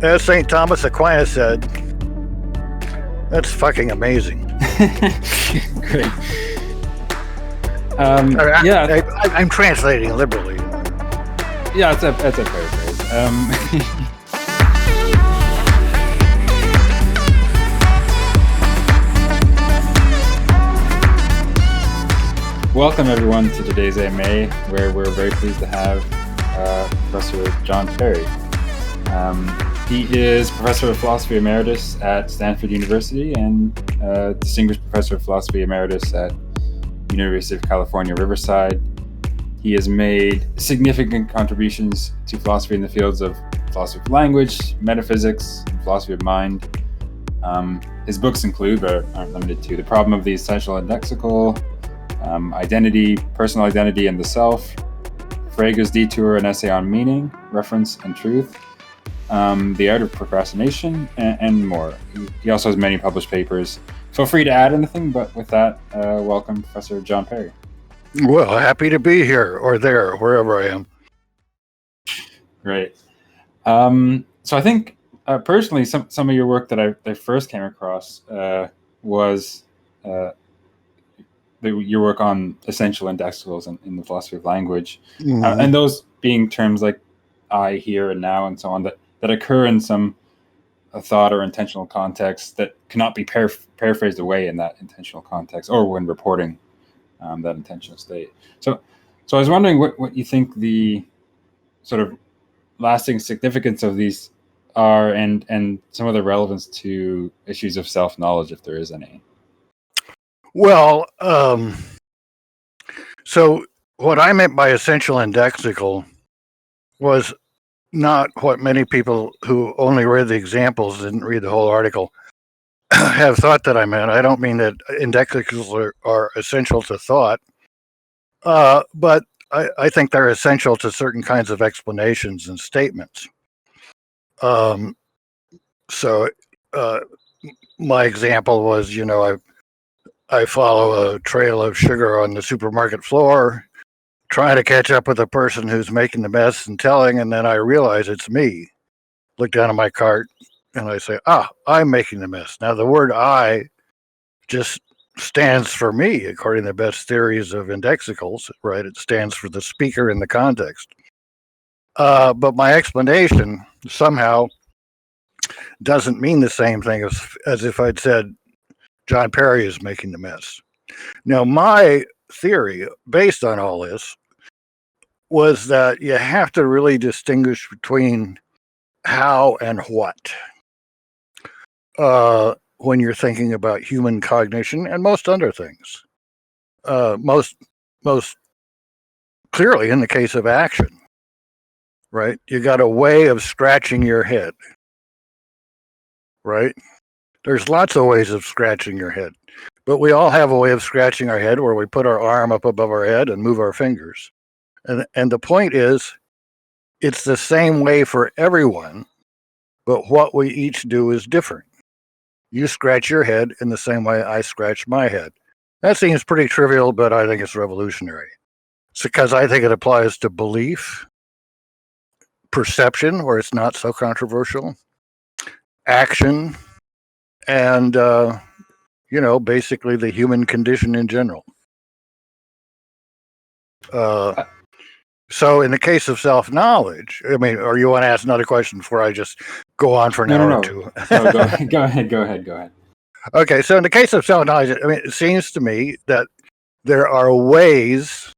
as St. Thomas Aquinas said, that's fucking amazing. Great. I'm translating liberally. Yeah, that's a paraphrase. Welcome everyone to today's AMA, where we're very pleased to have Professor John Perry. He is Professor of Philosophy Emeritus at Stanford University and Distinguished Professor of Philosophy Emeritus at University of California, Riverside. He has made significant contributions to philosophy in the fields of philosophy of language, metaphysics, and philosophy of mind. His books include, but aren't limited to, The Problem of the Essential Indexical, Identity, Personal Identity and the Self, Frege's Detour, an Essay on Meaning, Reference and Truth, The Art of Procrastination, and more. He also has many published papers. Feel free to add anything, but with that, welcome Professor John Perry. Well, happy to be here, or there, wherever I am. Great. So I think, personally, some of your work that I first came across was your work on essential indexicals in the philosophy of language, and those being terms like I, here, and now, and so on, that occur in some thought or intentional context that cannot be paraphrased away in that intentional context or when reporting that intentional state. So I was wondering what you think the sort of lasting significance of these are, and some of the relevance to issues of self-knowledge, if there is any. Well, so what I meant by essential indexical was not what many people who only read the examples, didn't read the whole article, have thought that I meant. I don't mean that indexicals are essential to thought, but I think they're essential to certain kinds of explanations and statements. So my example was, I follow a trail of sugar on the supermarket floor, trying to catch up with the person who's making the mess and telling, and then I realize it's me. Look down at my cart, and I say, I'm making the mess. Now, the word I just stands for me, according to the best theories of indexicals, right? It stands for the speaker in the context. But my explanation somehow doesn't mean the same thing as if I'd said, John Perry is making the mess. Now, my theory, based on all this, was that you have to really distinguish between how and what when you're thinking about human cognition and most other things. Most clearly in the case of action, right? You got a way of scratching your head, right? There's lots of ways of scratching your head, but we all have a way of scratching our head where we put our arm up above our head and move our fingers. And the point is, it's the same way for everyone, but what we each do is different. You scratch your head in the same way I scratch my head. That seems pretty trivial, but I think it's revolutionary. It's because I think it applies to belief, perception, where it's not so controversial, action, and, basically the human condition in general. So in the case of self-knowledge, or you want to ask another question before I just go on for an hour or two? No, go ahead. Okay, so in the case of self-knowledge, it seems to me that there are ways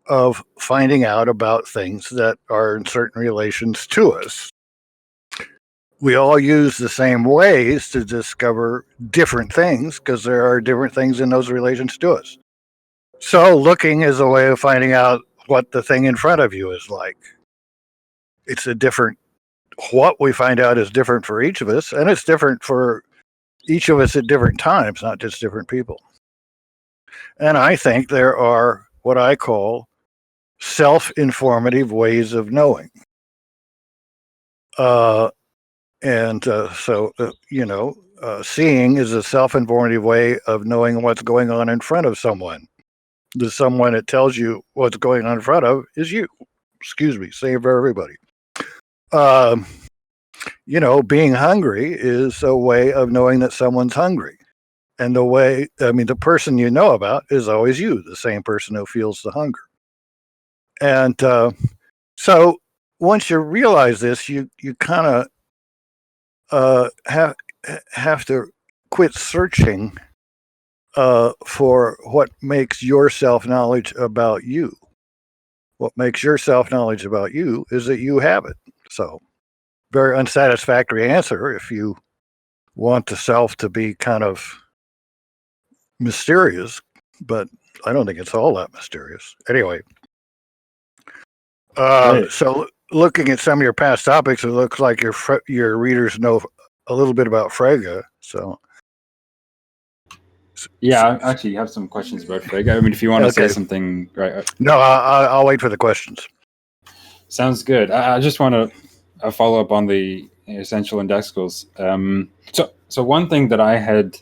of finding out about things that are in certain relations to us. We all use the same ways to discover different things because there are different things in those relations to us. So looking is a way of finding out what the thing in front of you is like. What we find out is different for each of us, and it's different for each of us at different times, not just different people. And I think there are what I call self-informative ways of knowing. Seeing is a self-informative way of knowing what's going on in front of someone. The someone that tells you what's going on in front of is you. Excuse me, same for everybody. being hungry is a way of knowing that someone's hungry. And the person you know about is always you, the same person who feels the hunger. And so once you realize this, you kind of have to quit searching for what makes your self-knowledge about you. What makes your self-knowledge about you is that you have it. So, very unsatisfactory answer if you want the self to be kind of mysterious, but I don't think it's all that mysterious. Anyway, Right. so looking at some of your past topics, it looks like your readers know a little bit about Frege. So, Yeah, I actually have some questions about Frege. I mean, if you want to say something, right? No, I'll wait for the questions. Sounds good. I just want to follow up on the essential indexicals. So one thing that I had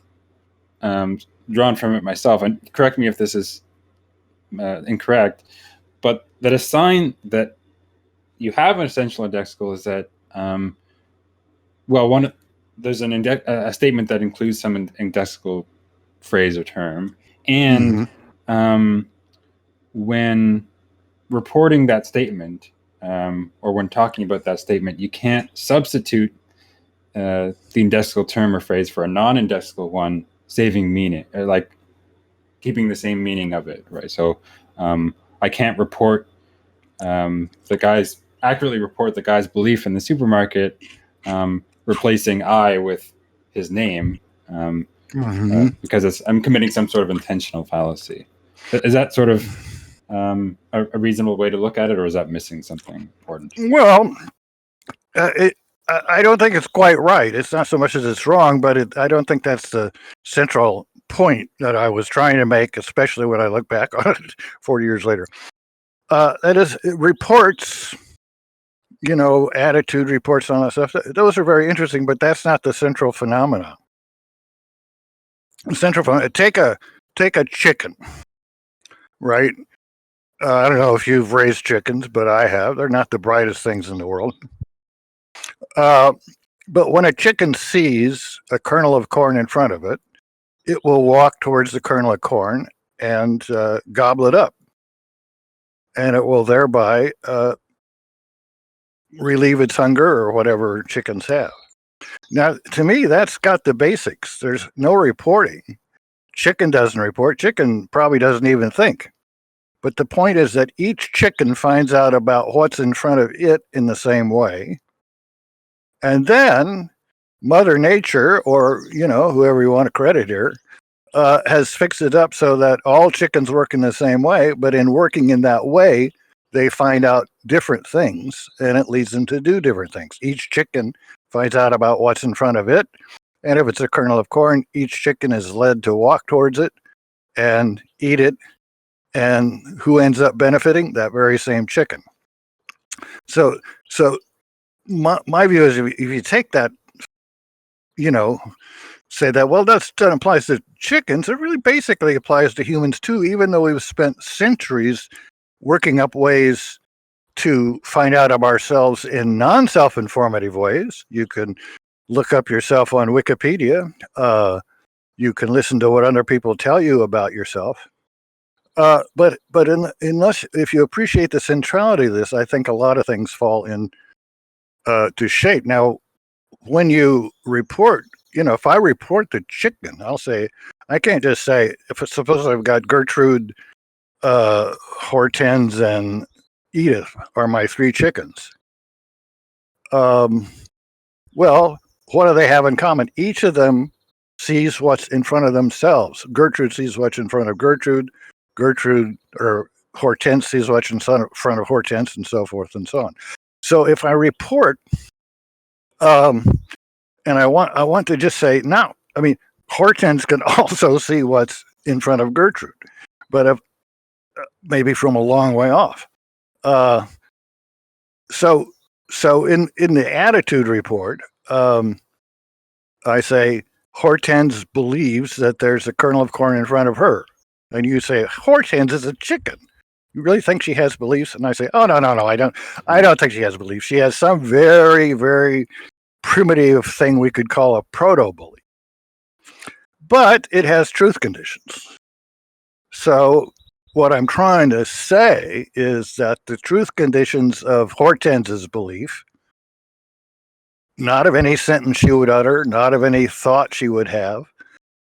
drawn from it myself, and correct me if this is incorrect, but that a sign that you have an essential indexical is that, there's a statement that includes some indexical phrase or term, and when reporting that statement, or when talking about that statement, you can't substitute the indexical term or phrase for a non-indexical one, saving meaning, like keeping the same meaning of it, right? So I can't accurately report the guy's belief in the supermarket, replacing I with his name, because I'm committing some sort of intentional fallacy. Is that sort of a reasonable way to look at it, or is that missing something important? Well, I don't think it's quite right. It's not so much as it's wrong, but I don't think that's the central point that I was trying to make, especially when I look back on it 40 years later. That is, reports, attitude reports, on that stuff. Those are very interesting, but that's not the central phenomenon. The central phenomenon. Take a chicken, right? I don't know if you've raised chickens, but I have. They're not the brightest things in the world. But when a chicken sees a kernel of corn in front of it, it will walk towards the kernel of corn and gobble it up. And it will thereby relieve its hunger, or whatever chickens have. Now, to me, that's got the basics. There's no reporting. Chicken doesn't report. Chicken probably doesn't even think. But the point is that each chicken finds out about what's in front of it in the same way. And then Mother Nature, or, whoever you want to credit here, has fixed it up so that all chickens work in the same way. But in working in that way, they find out different things, and it leads them to do different things. Each chicken finds out about what's in front of it. And if it's a kernel of corn, each chicken is led to walk towards it and eat it. And who ends up benefiting? That very same chicken. So my view is, if you take that, say that, well, that applies to chickens, it really basically applies to humans too, even though we've spent centuries working up ways to find out of ourselves in non-self-informative ways. You can look up yourself on Wikipedia. You can listen to what other people tell you about yourself. But if you appreciate the centrality of this, I think a lot of things fall in to shape. Now, when you report, if I report the chicken, I'll say, I can't just say, suppose I've got Gertrude, Hortense, and Edith are my three chickens. Well, what do they have in common? Each of them sees what's in front of themselves. Gertrude sees what's in front of Gertrude. Gertrude or Hortense sees what's in front of Hortense, and so forth and so on. So if I report, and I want to just say, now, I mean, Hortense can also see what's in front of Gertrude, but maybe from a long way off. So in the attitude report, I say Hortense believes that there's a kernel of corn in front of her. And you say, Hortense is a chicken. You really think she has beliefs? And I say, oh, no, I don't think she has beliefs. She has some very, very primitive thing we could call a proto-belief. But it has truth conditions. So what I'm trying to say is that the truth conditions of Hortense's belief, not of any sentence she would utter, not of any thought she would have,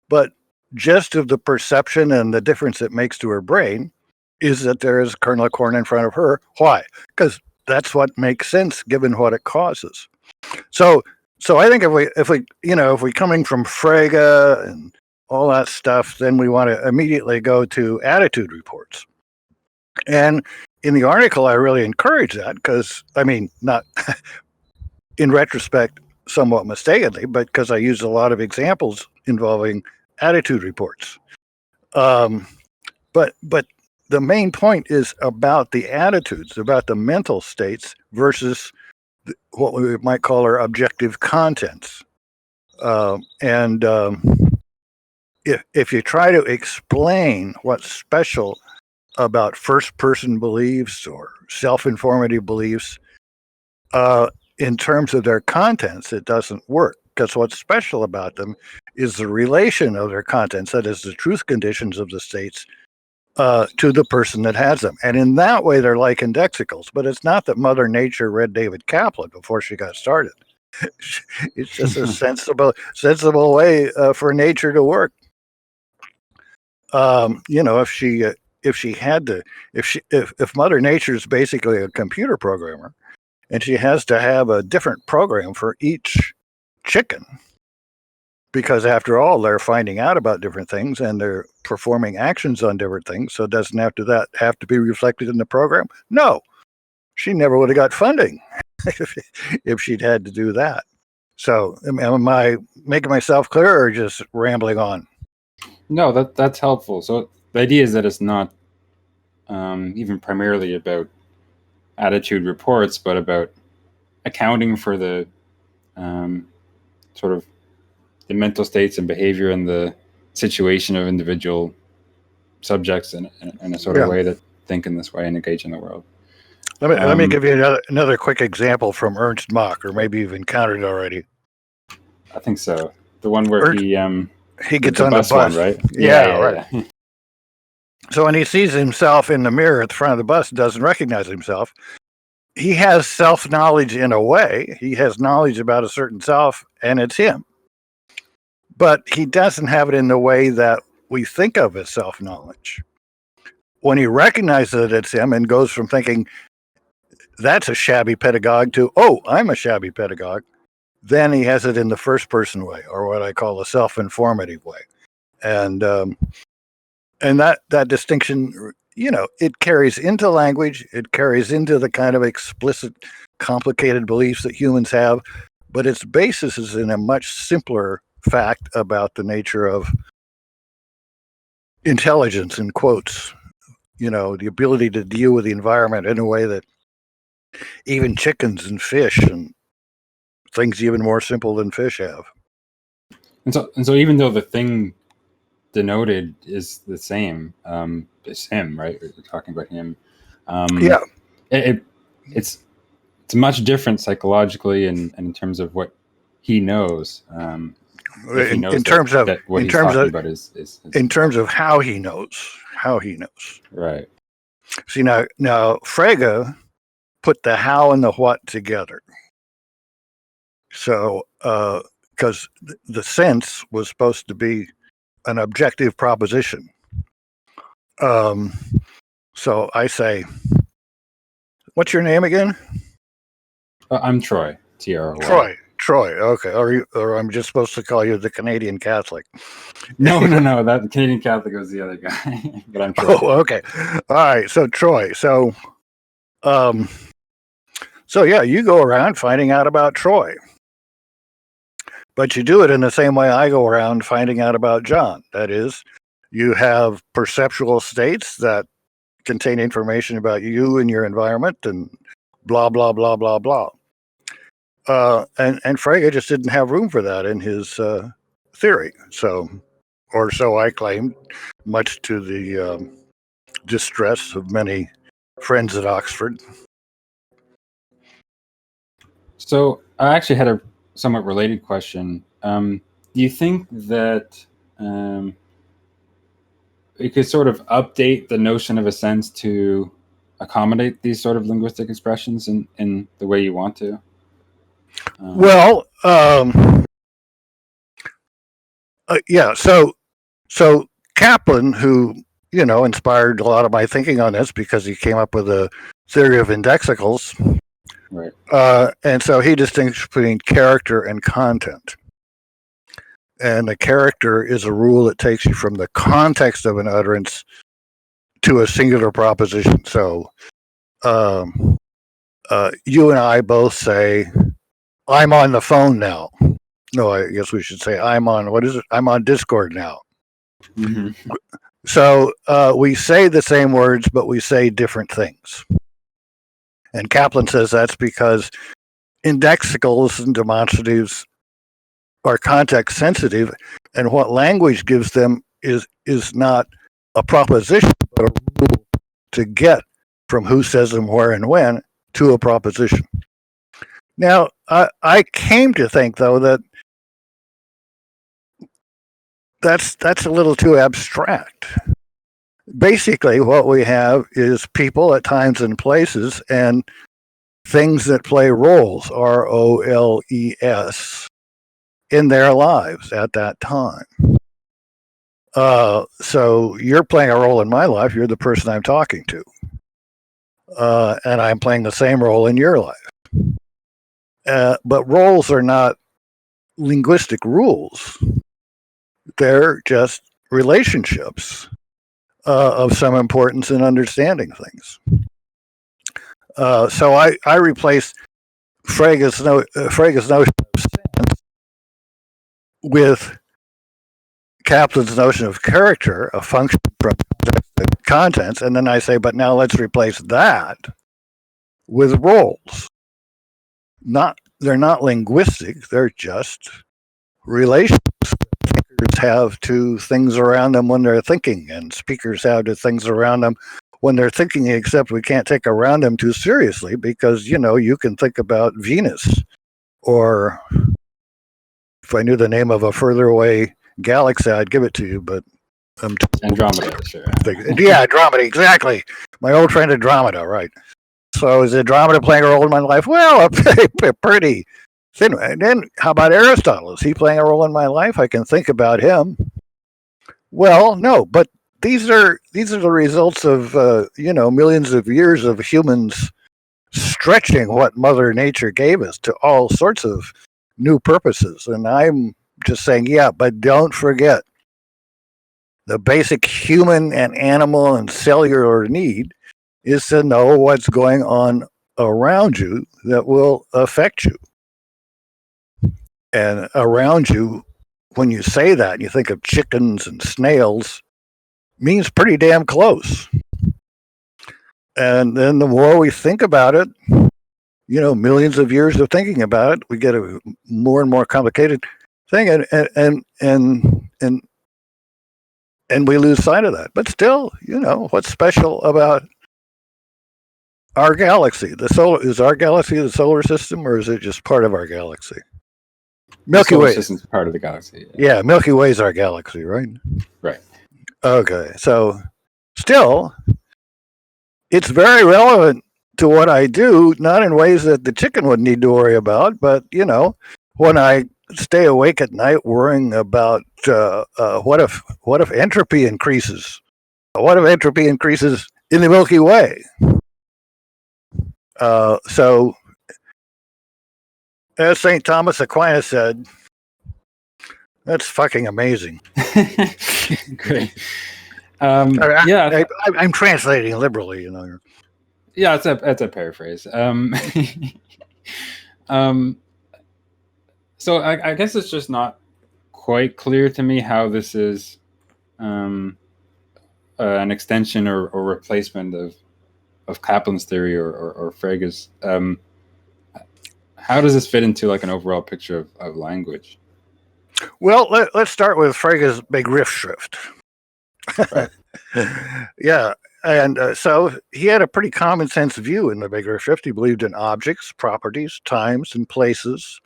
but just of the perception and the difference it makes to her brain, is that there is a kernel of corn in front of her. Why? Because that's what makes sense given what it causes. So I think if we coming from Frege and all that stuff, then we want to immediately go to attitude reports. And in the article, I really encourage that because, I mean, not in retrospect, somewhat mistakenly, but because I used a lot of examples involving attitude reports. But the main point is about the attitudes, about the mental states versus what we might call our objective contents. If you try to explain what's special about first-person beliefs or self-informative beliefs in terms of their contents, it doesn't work, because what's special about them is the relation of their contents, that is, the truth conditions of the states, to the person that has them. And in that way, they're like indexicals. But it's not that Mother Nature read David Kaplan before she got started. It's just a sensible way for nature to work. If Mother Nature is basically a computer programmer, and she has to have a different program for each chicken, because after all, they're finding out about different things and they're performing actions on different things. So doesn't have to be reflected in the program? No, she never would have got funding if she'd had to do that. So am I making myself clear or just rambling on? No, that's helpful. So the idea is that it's not even primarily about attitude reports, but about accounting for the sort of the mental states and behavior and the situation of individual subjects in a sort of way that think in this way and engage in the world. Let me give you another quick example from Ernst Mach, or maybe you've encountered it already. I think so. The one where he gets on the bus, one, right? Yeah, right. Yeah. So when he sees himself in the mirror at the front of the bus, doesn't recognize himself. He has self-knowledge in a way. He has knowledge about a certain self, and it's him. But he doesn't have it in the way that we think of as self-knowledge. When he recognizes that it's him and goes from thinking, that's a shabby pedagogue, to, oh, I'm a shabby pedagogue, then he has it in the first-person way, or what I call a self-informative way. And that distinction, it carries into language, it carries into the kind of explicit, complicated beliefs that humans have, but its basis is in a much simpler fact about the nature of intelligence, in quotes, the ability to deal with the environment in a way that even chickens and fish and things even more simple than fish have. And so even though the thing denoted is the same, it's him, right? We're talking about him. It's much different psychologically and in terms of what he knows. In terms of how he knows. Right. See, now Frege put the how and the what together. So, because the sense was supposed to be an objective proposition. So I say, what's your name again? I'm Troy. Troy. Okay. Or I'm just supposed to call you the Canadian Catholic? No. That the Canadian Catholic was the other guy. But I'm Troy. Oh, okay. All right. So Troy. So yeah, you go around finding out about Troy. But you do it in the same way I go around finding out about John. That is, you have perceptual states that contain information about you and your environment and blah, blah, blah, blah, blah. And Frege just didn't have room for that in his theory. So I claimed, much to the distress of many friends at Oxford. So I actually had a somewhat related question. Do you think that you could sort of update the notion of a sense to accommodate these sort of linguistic expressions in the way you want to? Well, yeah. So Kaplan, who inspired a lot of my thinking on this because he came up with a theory of indexicals, right? And so he distinguished between character and content. And the character is a rule that takes you from the context of an utterance to a singular proposition. So you and I both say, I'm on the phone now. No, I guess we should say, I'm on Discord now. Mm-hmm. So we say the same words, but we say different things. And Kaplan says that's because indexicals and demonstratives are context sensitive, and what language gives them is not a proposition, but a rule to get from who says them where and when to a proposition. Now, I came to think, though, that that's a little too abstract. Basically, what we have is people at times and places and things that play roles, roles, in their lives at that time. So you're playing a role in my life. You're the person I'm talking to. And I'm playing the same role in your life. But roles are not linguistic rules. They're just relationships of some importance in understanding things. So I replaced Frege's notion of sense with Kaplan's notion of character, a function from contents, and then I say, but now let's replace that with roles. They're not linguistic, they're just relations thinkers have to things around them when they're thinking, and speakers have to things around them when they're thinking, except we can't take around them too seriously because, you can think about Venus, or if I knew the name of a further away galaxy, I'd give it to you, but Andromeda, sure. Yeah, Andromeda, exactly. My old friend Andromeda, right. So is Andromeda playing a role in my life? Well, pretty thin. And then how about Aristotle? Is he playing a role in my life? I can think about him. Well, no, but these are the results of millions of years of humans stretching what Mother Nature gave us to all sorts of new purposes. And I'm just saying, yeah, but don't forget the basic human and animal and cellular need is to know what's going on around you that will affect you. And around you, when you say that, you think of chickens and snails, means pretty damn close. And then the more we think about it, millions of years of thinking about it, we get a more and more complicated thing, and we lose sight of that. But still, what's special about our galaxy? Is our galaxy the solar system, or is it just part of our galaxy? Milky Way is part of the galaxy. Yeah, Milky Way is our galaxy, right? Right. Okay, so still, it's very relevant to what I do, not in ways that the chicken would need to worry about, but when I stay awake at night worrying about what if entropy increases? What if entropy increases in the Milky Way? So, as St. Thomas Aquinas said, that's fucking amazing. Great. I'm translating liberally, Yeah, that's a paraphrase. So I guess it's just not quite clear to me how this is an extension or replacement of Kaplan's theory or Frege's. How does this fit into like an overall picture of language? Well, let's start with Frege's Begriffsschrift. Right. Yeah, and so he had a pretty common sense view in the Begriffsschrift. He believed in objects, properties, times, and places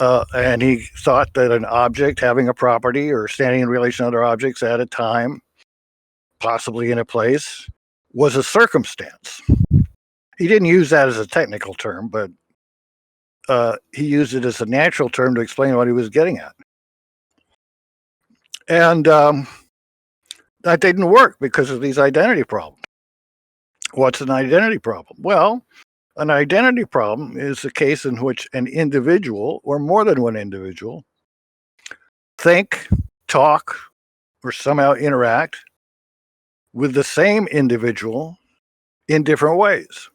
And he thought that an object having a property or standing in relation to other objects at a time, possibly in a place, was a circumstance. He didn't use that as a technical term, but he used it as a natural term to explain what he was getting at. And that didn't work because of these identity problems. What's an identity problem? Well, an identity problem is a case in which an individual, or more than one individual, think, talk, or somehow interact with the same individual in different ways.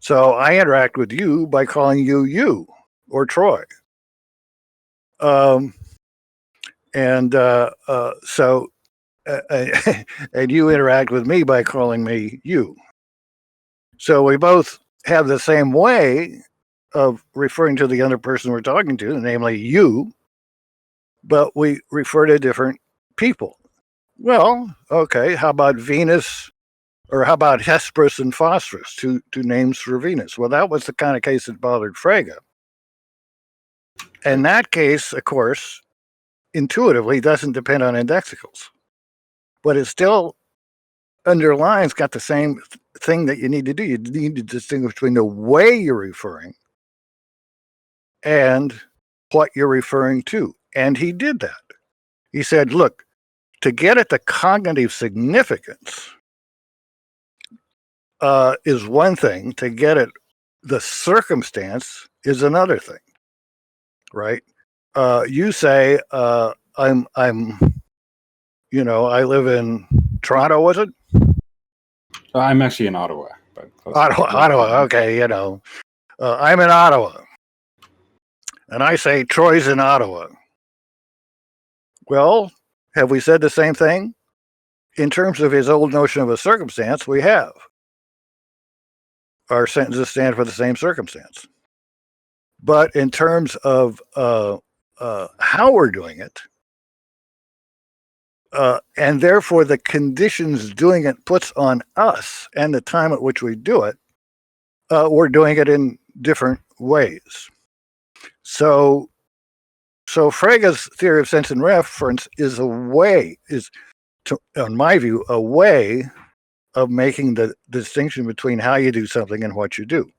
So I interact with you by calling you or Troy. And you interact with me by calling me you. So we both have the same way of referring to the other person we're talking to, namely you, but we refer to different people. Well, okay, how about Venus, or how about Hesperus and Phosphorus, two names for Venus? Well, that was the kind of case that bothered Frege. In that case, of course, intuitively doesn't depend on indexicals, but it still underlines, got the same thing that you need to do. You need to distinguish between the way you're referring and what you're referring to. And he did that. He said, look, to get at the cognitive significance is one thing. To get at the circumstance is another thing, right? You say, I live in Toronto, was it? I'm actually in Ottawa. But Ottawa. Okay, I'm in Ottawa, and I say Troy's in Ottawa. Well, have we said the same thing? In terms of his old notion of a circumstance, we have. Our sentences stand for the same circumstance. But in terms of how we're doing it, and therefore the conditions doing it puts on us and the time at which we do it, we're doing it in different ways. So Frege's theory of sense and reference is in my view, a way of making the distinction between how you do something and what you do.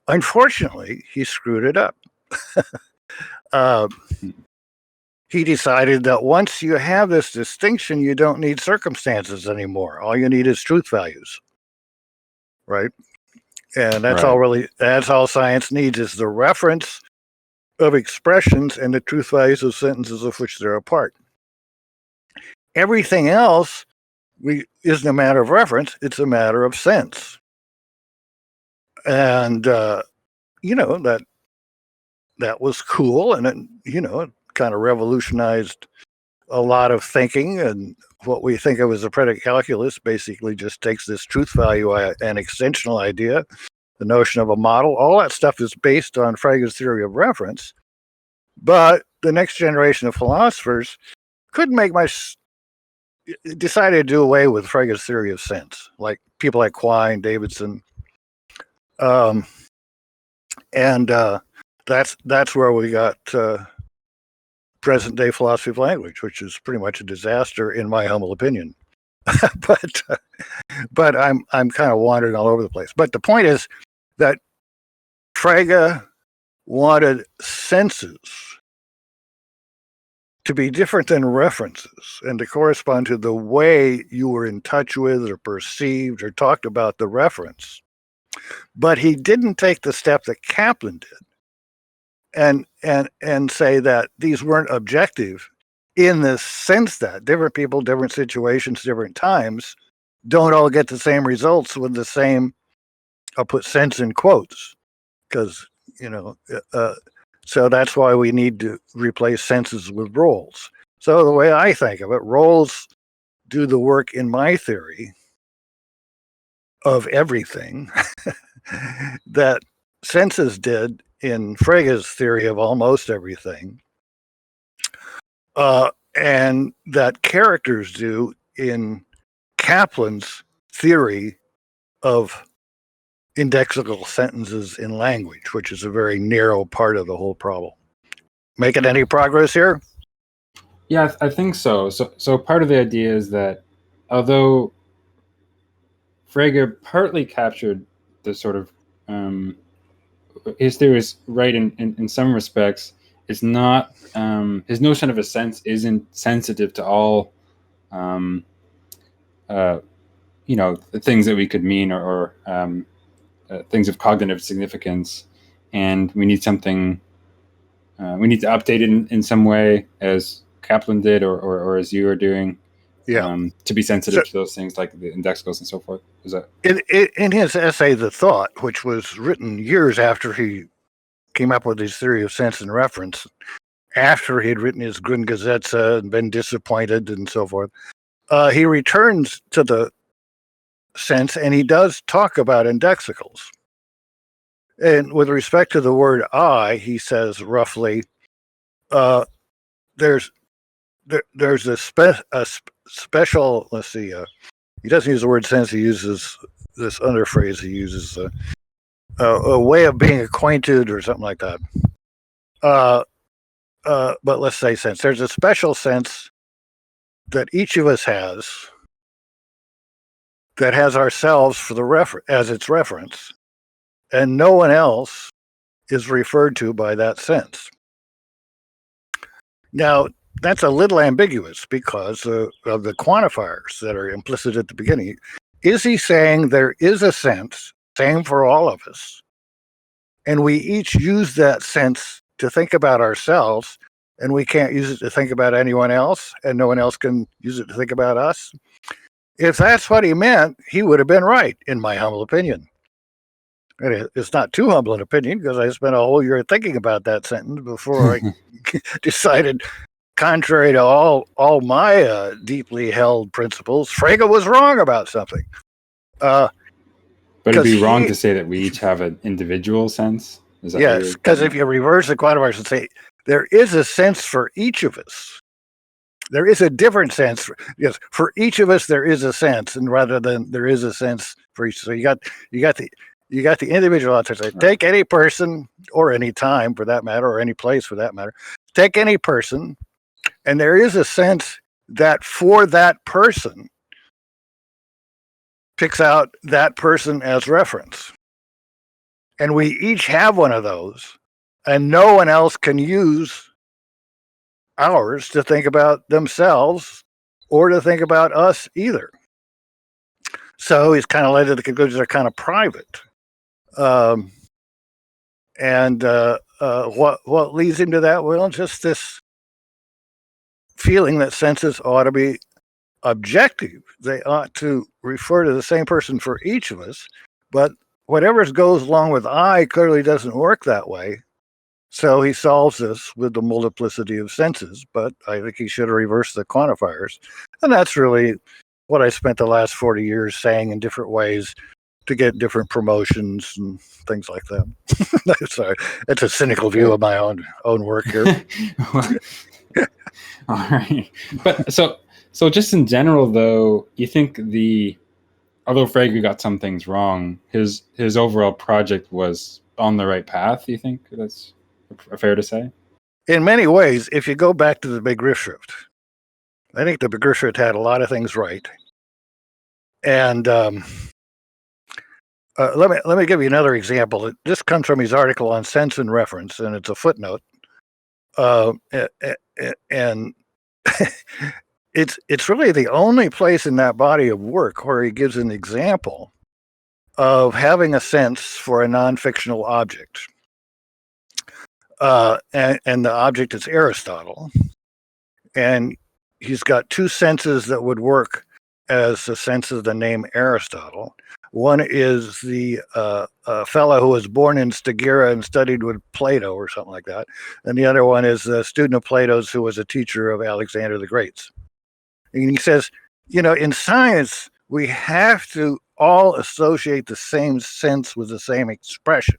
Unfortunately, he screwed it up. He decided that once you have this distinction, you don't need circumstances anymore. All you need is truth values, right? And that's all science needs, is the reference of expressions and the truth values of sentences of which they're a part. Everything else isn't a matter of reference, it's a matter of sense. And, that was cool, and it kind of revolutionized a lot of thinking. And what we think of as a predicate calculus basically just takes this truth value, an extensional idea, the notion of a model. All that stuff is based on Frege's theory of reference. But the next generation of philosophers decided to do away with Frege's theory of sense, like people like Quine, Davidson. That's where we got present day philosophy of language, which is pretty much a disaster in my humble opinion. but I'm kind of wandering all over the place. But the point is that Frege wanted senses to be different than references and to correspond to the way you were in touch with or perceived or talked about the reference. But he didn't take the step that Kaplan did and say that these weren't objective, in the sense that different people, different situations, different times don't all get the same results with the same, I'll put sense in quotes, because, so that's why we need to replace senses with roles. So the way I think of it, roles do the work in my theory of everything that senses did in Frege's theory of almost everything, and that characters do in Kaplan's theory of indexical sentences in language, which is a very narrow part of the whole problem. Making any progress here? Yeah, I think so. So part of the idea is that although Frege partly captured the sort of his theory is right in some respects, it's not his notion of a sense isn't sensitive to all the things that we could mean or things of cognitive significance, and we need something. We need to update it in some way, as Kaplan did, or as you are doing, to be sensitive to those things like the indexicals and so forth. Is that in his essay, The Thought, which was written years after he came up with his theory of sense and reference, after he had written his Grundgesetze and been disappointed and so forth, he returns to the sense, and he does talk about indexicals. And with respect to the word I, he says roughly, there's a special, let's see, he doesn't use the word sense, he uses this other phrase, he uses a way of being acquainted or something like that. But let's say sense. There's a special sense that each of us has that has ourselves for the as its reference, and no one else is referred to by that sense. Now, that's a little ambiguous because of the quantifiers that are implicit at the beginning. Is he saying there is a sense, same for all of us, and we each use that sense to think about ourselves, and we can't use it to think about anyone else, and no one else can use it to think about us? If that's what he meant, he would have been right, in my humble opinion. And it's not too humble an opinion, because I spent a whole year thinking about that sentence before I decided, contrary to all my deeply held principles, Frege was wrong about something. But it'd be wrong to say that we each have an individual sense? Is that yes, because if you reverse the quantifiers and say, there is a sense for each of us, there is a different sense. Yes, for each of us, there is a sense, and rather than there is a sense for each. So you got the individual out there. Say, take any person or any time for that matter, or any place for that matter. Take any person, and there is a sense that for that person picks out that person as reference. And we each have one of those, and no one else can use ours to think about themselves or to think about us either. So he's kind of led to the conclusion they're kind of private. What leads him to that? Well, just this feeling that senses ought to be objective. They ought to refer to the same person for each of us, but whatever goes along with I clearly doesn't work that way. So he solves this with the multiplicity of senses, but I think he should have reversed the quantifiers. And that's really what I spent the last 40 years saying in different ways to get different promotions and things like that. Sorry, it's a cynical view of my own work here. All right. But so just in general, though, you think although Frege got some things wrong, his overall project was on the right path, you think that's fair to say? In many ways, if you go back to the Begriffsschrift, I think the Begriffsschrift had a lot of things right. And let me give you another example. This comes from his article on sense and reference, and it's a footnote. And it's really the only place in that body of work where he gives an example of having a sense for a non-fictional object. And the object is Aristotle. And he's got two senses that would work as the sense of the name Aristotle. One is the fellow who was born in Stagira and studied with Plato or something like that. And the other one is a student of Plato's who was a teacher of Alexander the Great's. And he says, in science, we have to all associate the same sense with the same expression.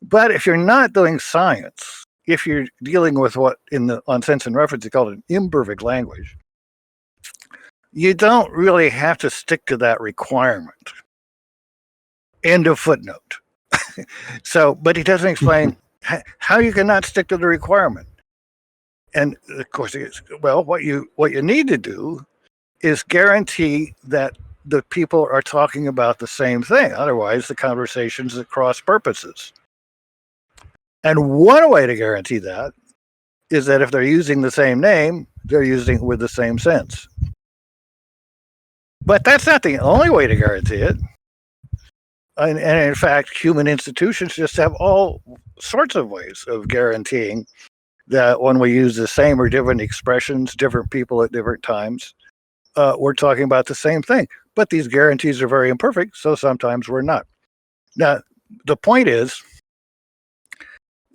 But if you're not doing science, if you're dealing with what on sense and reference you call an imperfect language, you don't really have to stick to that requirement. End of footnote. So, but he doesn't explain how you cannot stick to the requirement. And of course, well, what you need to do is guarantee that the people are talking about the same thing. Otherwise, the conversations at cross purposes. And one way to guarantee that is that if they're using the same name, they're using it with the same sense. But that's not the only way to guarantee it. And in fact, human institutions just have all sorts of ways of guaranteeing that when we use the same or different expressions, different people at different times, we're talking about the same thing. But these guarantees are very imperfect, so sometimes we're not. Now, the point is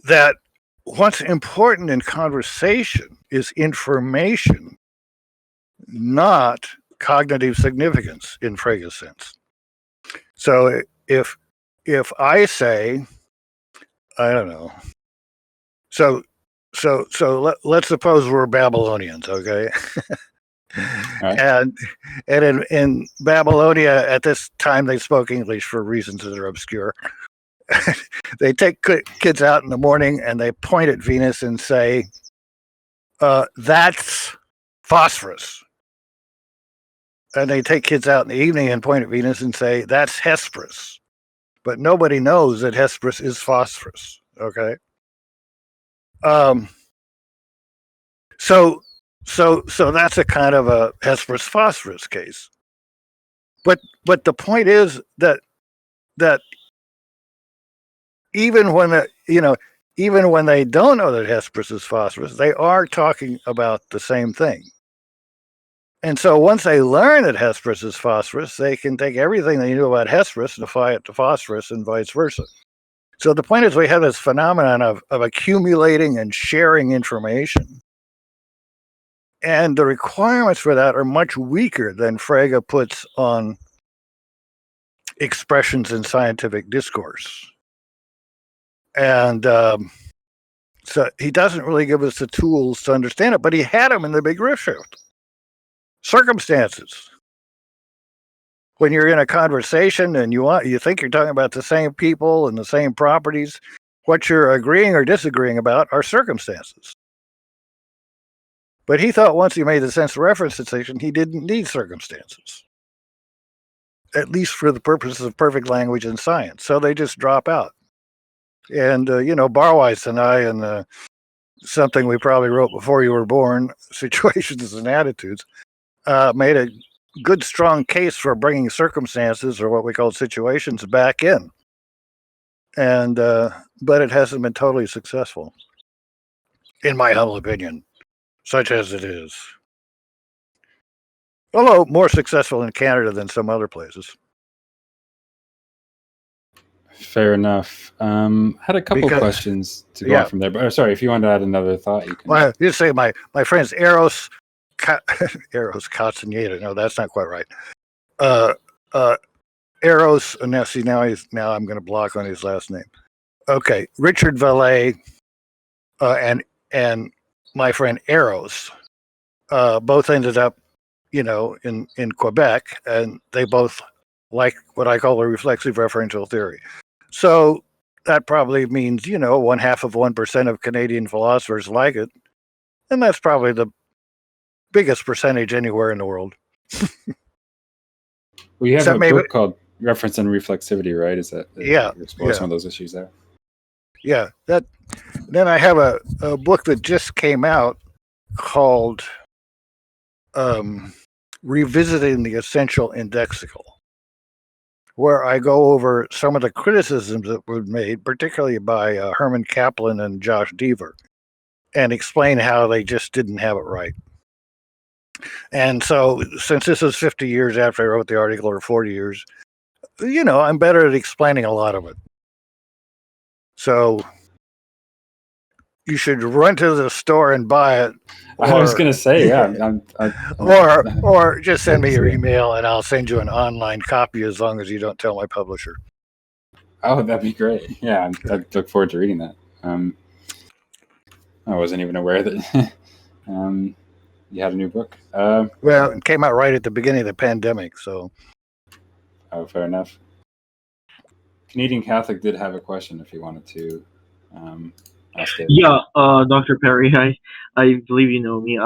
that what's important in conversation is information, not cognitive significance in Frege's sense. So if I don't know, let's suppose we're Babylonians, okay? Right. And in Babylonia at this time they spoke English for reasons that are obscure. They take kids out in the morning and they point at Venus and say, "That's phosphorus." And they take kids out in the evening and point at Venus and say, "That's Hesperus." But nobody knows that Hesperus is phosphorus. Okay. So that's a kind of a Hesperus phosphorus case. But the point is that even when they don't know that Hesperus is phosphorus, they are talking about the same thing. And so once they learn that Hesperus is phosphorus, they can take everything they knew about Hesperus and apply it to phosphorus and vice versa. So the point is we have this phenomenon of accumulating and sharing information. And the requirements for that are much weaker than Frege puts on expressions in scientific discourse. And so he doesn't really give us the tools to understand it, but he had them in the big riff shift. Circumstances. When you're in a conversation and you think you're talking about the same people and the same properties, what you're agreeing or disagreeing about are circumstances. But he thought once he made the sense reference distinction, he didn't need circumstances, at least for the purposes of perfect language and science. So they just drop out. And, Barwise and I, and something we probably wrote before you were born, Situations and Attitudes, made a good, strong case for bringing circumstances, or what we call situations, back in. And but it hasn't been totally successful, in my humble opinion, such as it is. Although more successful in Canada than some other places. Fair enough. Had a couple questions to go on from there, but sorry, if you want to add another thought, you can. Well, you say my friends Eros Castaneda. No, that's not quite right. Eros. Now I'm going to block on his last name. Okay, Richard Vallet and my friend Eros both ended up, in Quebec, and they both like what I call a reflexive referential theory. So that probably means, 0.5% of Canadian philosophers like it. And that's probably the biggest percentage anywhere in the world. Well, you have a book called Reference and Reflexivity, right? Is that you explore some of those issues there? Yeah. Then I have a book that just came out called Revisiting the Essential Indexical, where I go over some of the criticisms that were made, particularly by Herman Kaplan and Josh Deaver, and explain how they just didn't have it right. And so, since this is 50 years after I wrote the article, or 40 years, I'm better at explaining a lot of it. So, you should run to the store and buy it. Or, I was going to say, yeah. Or just send me your email and I'll send you an online copy as long as you don't tell my publisher. Oh, that'd be great. Yeah, I'd look forward to reading that. I wasn't even aware that you had a new book. Well, it came out right at the beginning of the pandemic, so. Oh, fair enough. Canadian Catholic did have a question if he wanted to ask it. Yeah, Dr. Perry, I believe you know me.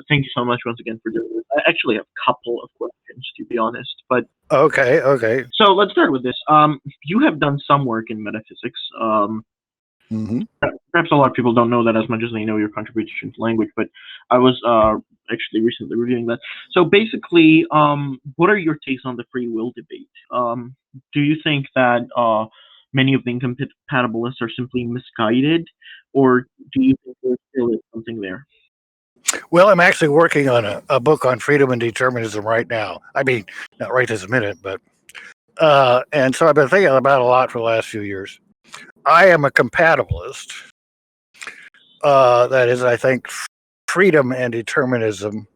Thank you so much once again for doing this. I actually have a couple of questions, to be honest. But Okay. so let's start with this. You have done some work in metaphysics. Perhaps a lot of people don't know that as much as they know your contribution to language, but I was actually recently reviewing that. So basically, what are your takes on the free will debate? Do you think that many of the incompatibilists are simply misguided, or do you think there still is something there? Well, I'm actually working on a book on freedom and determinism right now. I mean, not right this minute, but and so I've been thinking about it a lot for the last few years. I am a compatibilist. That is, I think freedom and determinism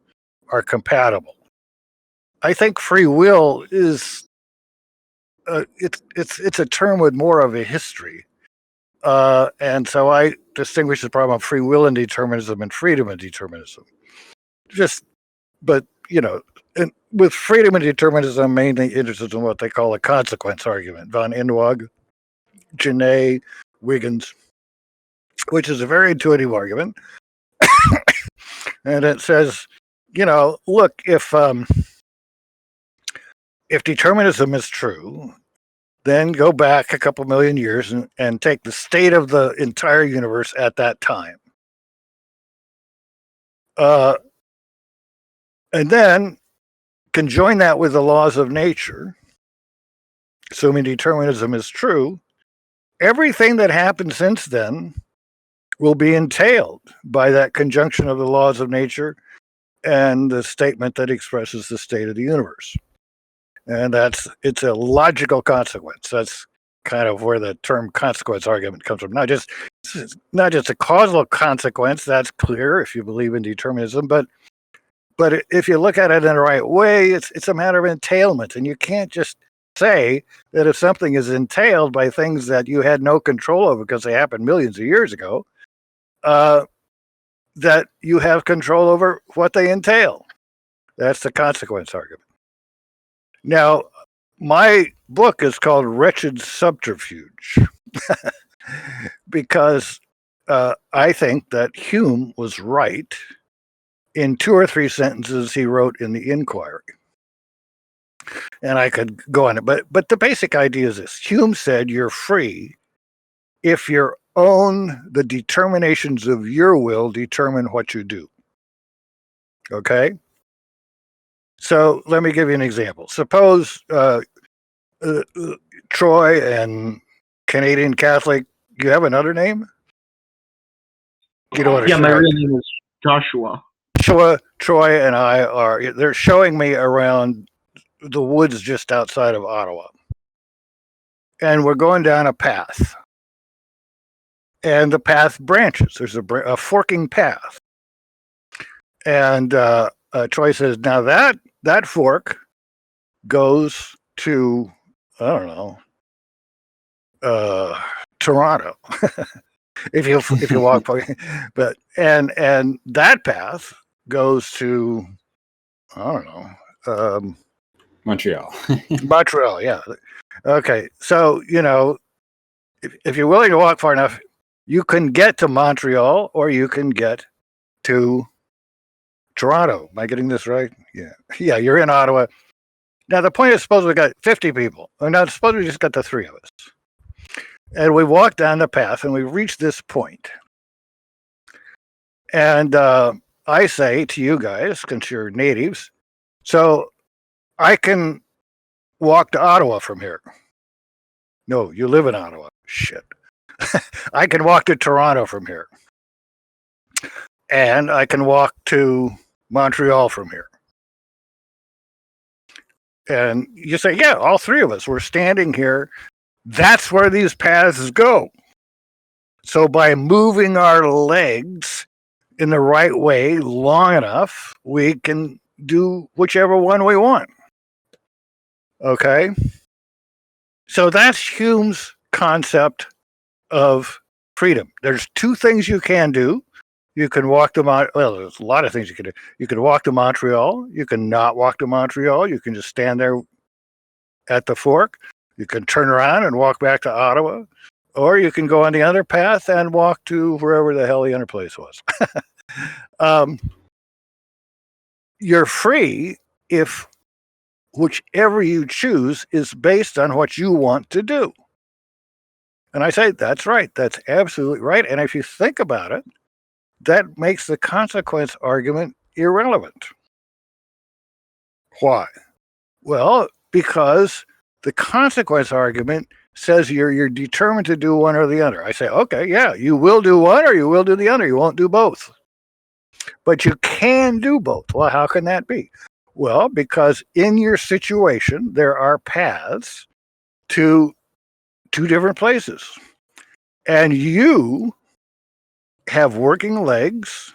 are compatible. I think free will is it's a term with more of a history, and so I distinguish the problem of free will and determinism and freedom and determinism. But and with freedom and determinism, I'm mainly interested in what they call a consequence argument. Von Inwag, Genet, Wiggins, which is a very intuitive argument. And it says, look, if determinism is true, then go back a couple million years and take the state of the entire universe at that time. And then conjoin that with the laws of nature, assuming determinism is true. Everything that happened since then will be entailed by that conjunction of the laws of nature and the statement that expresses the state of the universe. And it's a logical consequence. That's kind of where the term consequence argument comes from. Not just a causal consequence, that's clear if you believe in determinism, but if you look at it in the right way, it's a matter of entailment. And you can't just say that if something is entailed by things that you had no control over because they happened millions of years ago, that you have control over what they entail. That's the consequence argument. Now, my book is called Wretched Subterfuge because I think that Hume was right in 2 or 3 sentences he wrote in the Inquiry. And I could go on it, but the basic idea is this. Hume said you're free if your own, the determinations of your will determine what you do. Okay? So let me give you an example. Suppose Troy and Canadian Catholic, you have another name? You don't understand. Yeah, my real name is Joshua. Troy and they're showing me around the woods just outside of Ottawa. And we're going down a path. And the path branches. There's a forking path. And Troy says, now that fork goes to, I don't know, Toronto. if you walk, but and that path goes to, I don't know, Montreal. Montreal, yeah. Okay, so if you're willing to walk far enough, you can get to Montreal or you can get to Toronto. Am I getting this right? Yeah. You're in Ottawa. Now the point is, suppose we got 50 people. Or now suppose we just got the 3 of us. And we walk down the path and we reach this point. And I say to you guys, since you're natives, so I can walk to Ottawa from here. No, you live in Ottawa. Shit. I can walk to Toronto from here. And I can walk to Montreal from here. And you say, yeah, all 3 of us, we're standing here. That's where these paths go. So by moving our legs in the right way long enough, we can do whichever one we want. Okay? So that's Hume's concept of freedom. There's 2 things you can do. You can walk to there's a lot of things you can do. You can walk to Montreal. You can not walk to Montreal. You can just stand there at the fork. You can turn around and walk back to Ottawa, or you can go on the other path and walk to wherever the hell the other place was. You're free if whichever you choose is based on what you want to do. And I say, that's right. That's absolutely right. And if you think about it, that makes the consequence argument irrelevant. Why? Well, because the consequence argument says you're determined to do one or the other. I say, okay, yeah, you will do one or you will do the other. You won't do both. But you can do both. Well, how can that be? Well, because in your situation, there are paths to two different places. And you have working legs,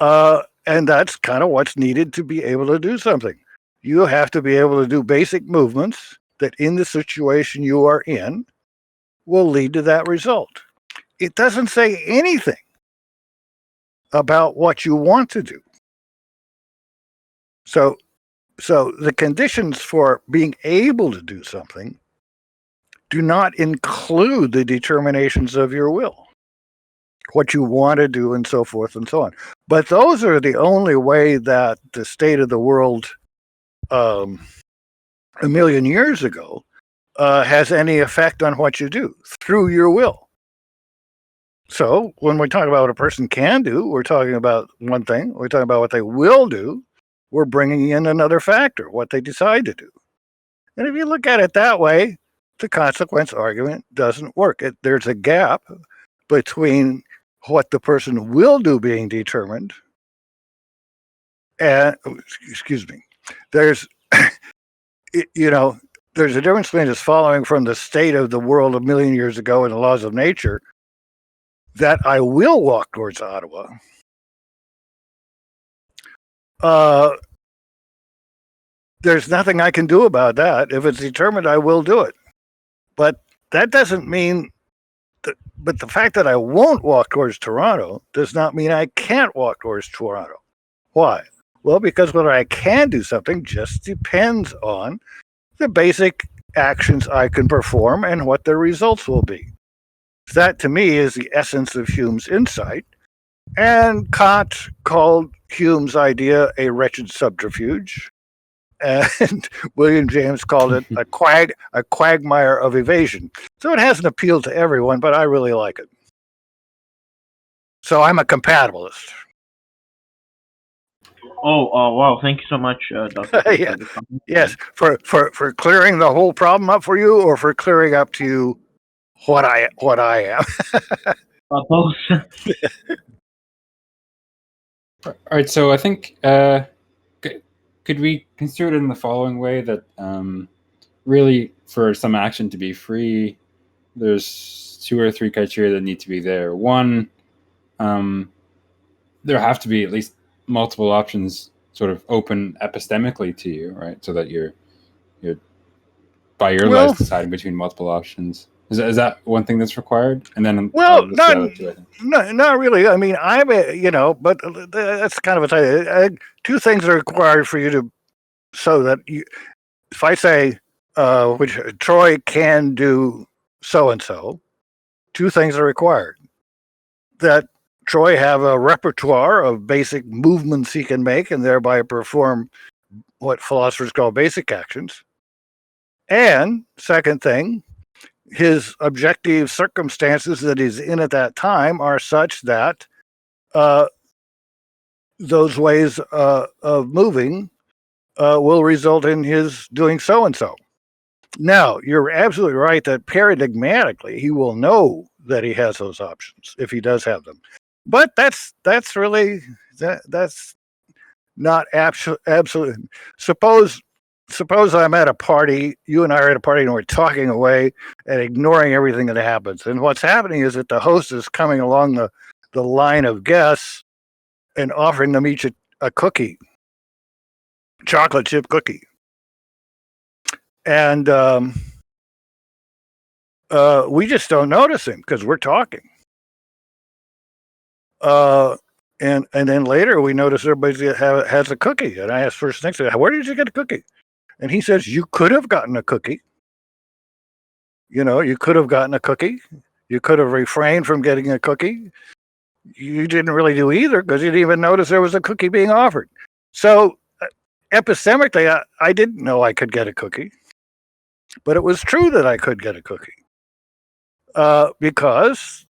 and that's kind of what's needed to be able to do something. You have to be able to do basic movements that in the situation you are in will lead to that result. It doesn't say anything about what you want to do. So the conditions for being able to do something do not include the determinations of your will, what you want to do, and so forth and so on. But those are the only way that the state of the world a million years ago has any effect on what you do through your will. So when we talk about what a person can do, we're talking about one thing. We're talking about what they will do. We're bringing in another factor, what they decide to do. And if you look at it that way, the consequence argument doesn't work. There's a gap between what the person will do being determined and, excuse me, there's, there's a difference between just following from the state of the world a million years ago and the laws of nature that I will walk towards Ottawa. There's nothing I can do about that. If it's determined, I will do it. But that doesn't mean but the fact that I won't walk towards Toronto does not mean I can't walk towards Toronto. Why? Well, because whether I can do something just depends on the basic actions I can perform and what the results will be. That, to me, is the essence of Hume's insight. And Kant called Hume's idea a wretched subterfuge. And William James called it a quagmire of evasion. So it hasn't appealed to everyone, but I really like it. So I'm a compatibilist. Oh, wow! Thank you so much, Dr. Yeah. Yes, for clearing the whole problem up for you, or for clearing up to you what I am. Both. All right, so I think could we consider it in the following way that really for some action to be free, there's 2 or 3 criteria that need to be there. One, there have to be at least multiple options sort of open epistemically to you, right? So that you're by your life deciding between multiple options. Is that one thing that's required? And then not really. I mean, but that's kind of a 2 things are required for you to, so that you, if I say, which Troy can do so and so, 2 things are required. That Troy have a repertoire of basic movements he can make and thereby perform what philosophers call basic actions. And second thing, his objective circumstances that he's in at that time are such that those ways of moving will result in his doing so and so. Now, you're absolutely right that paradigmatically he will know that he has those options if he does have them. But that's really that's not absolute. Suppose I'm at a party, you and I are at a party, and we're talking away and ignoring everything that happens. And what's happening is that the host is coming along the line of guests and offering them each a cookie, chocolate chip cookie. And we just don't notice him because we're talking. And then later we notice everybody has a cookie. And I asked first next to him, where did you get a cookie? And he says, you could have gotten a cookie. You could have gotten a cookie. You could have refrained from getting a cookie. You didn't really do either because you didn't even notice there was a cookie being offered. So epistemically, I didn't know I could get a cookie, but it was true that I could get a cookie because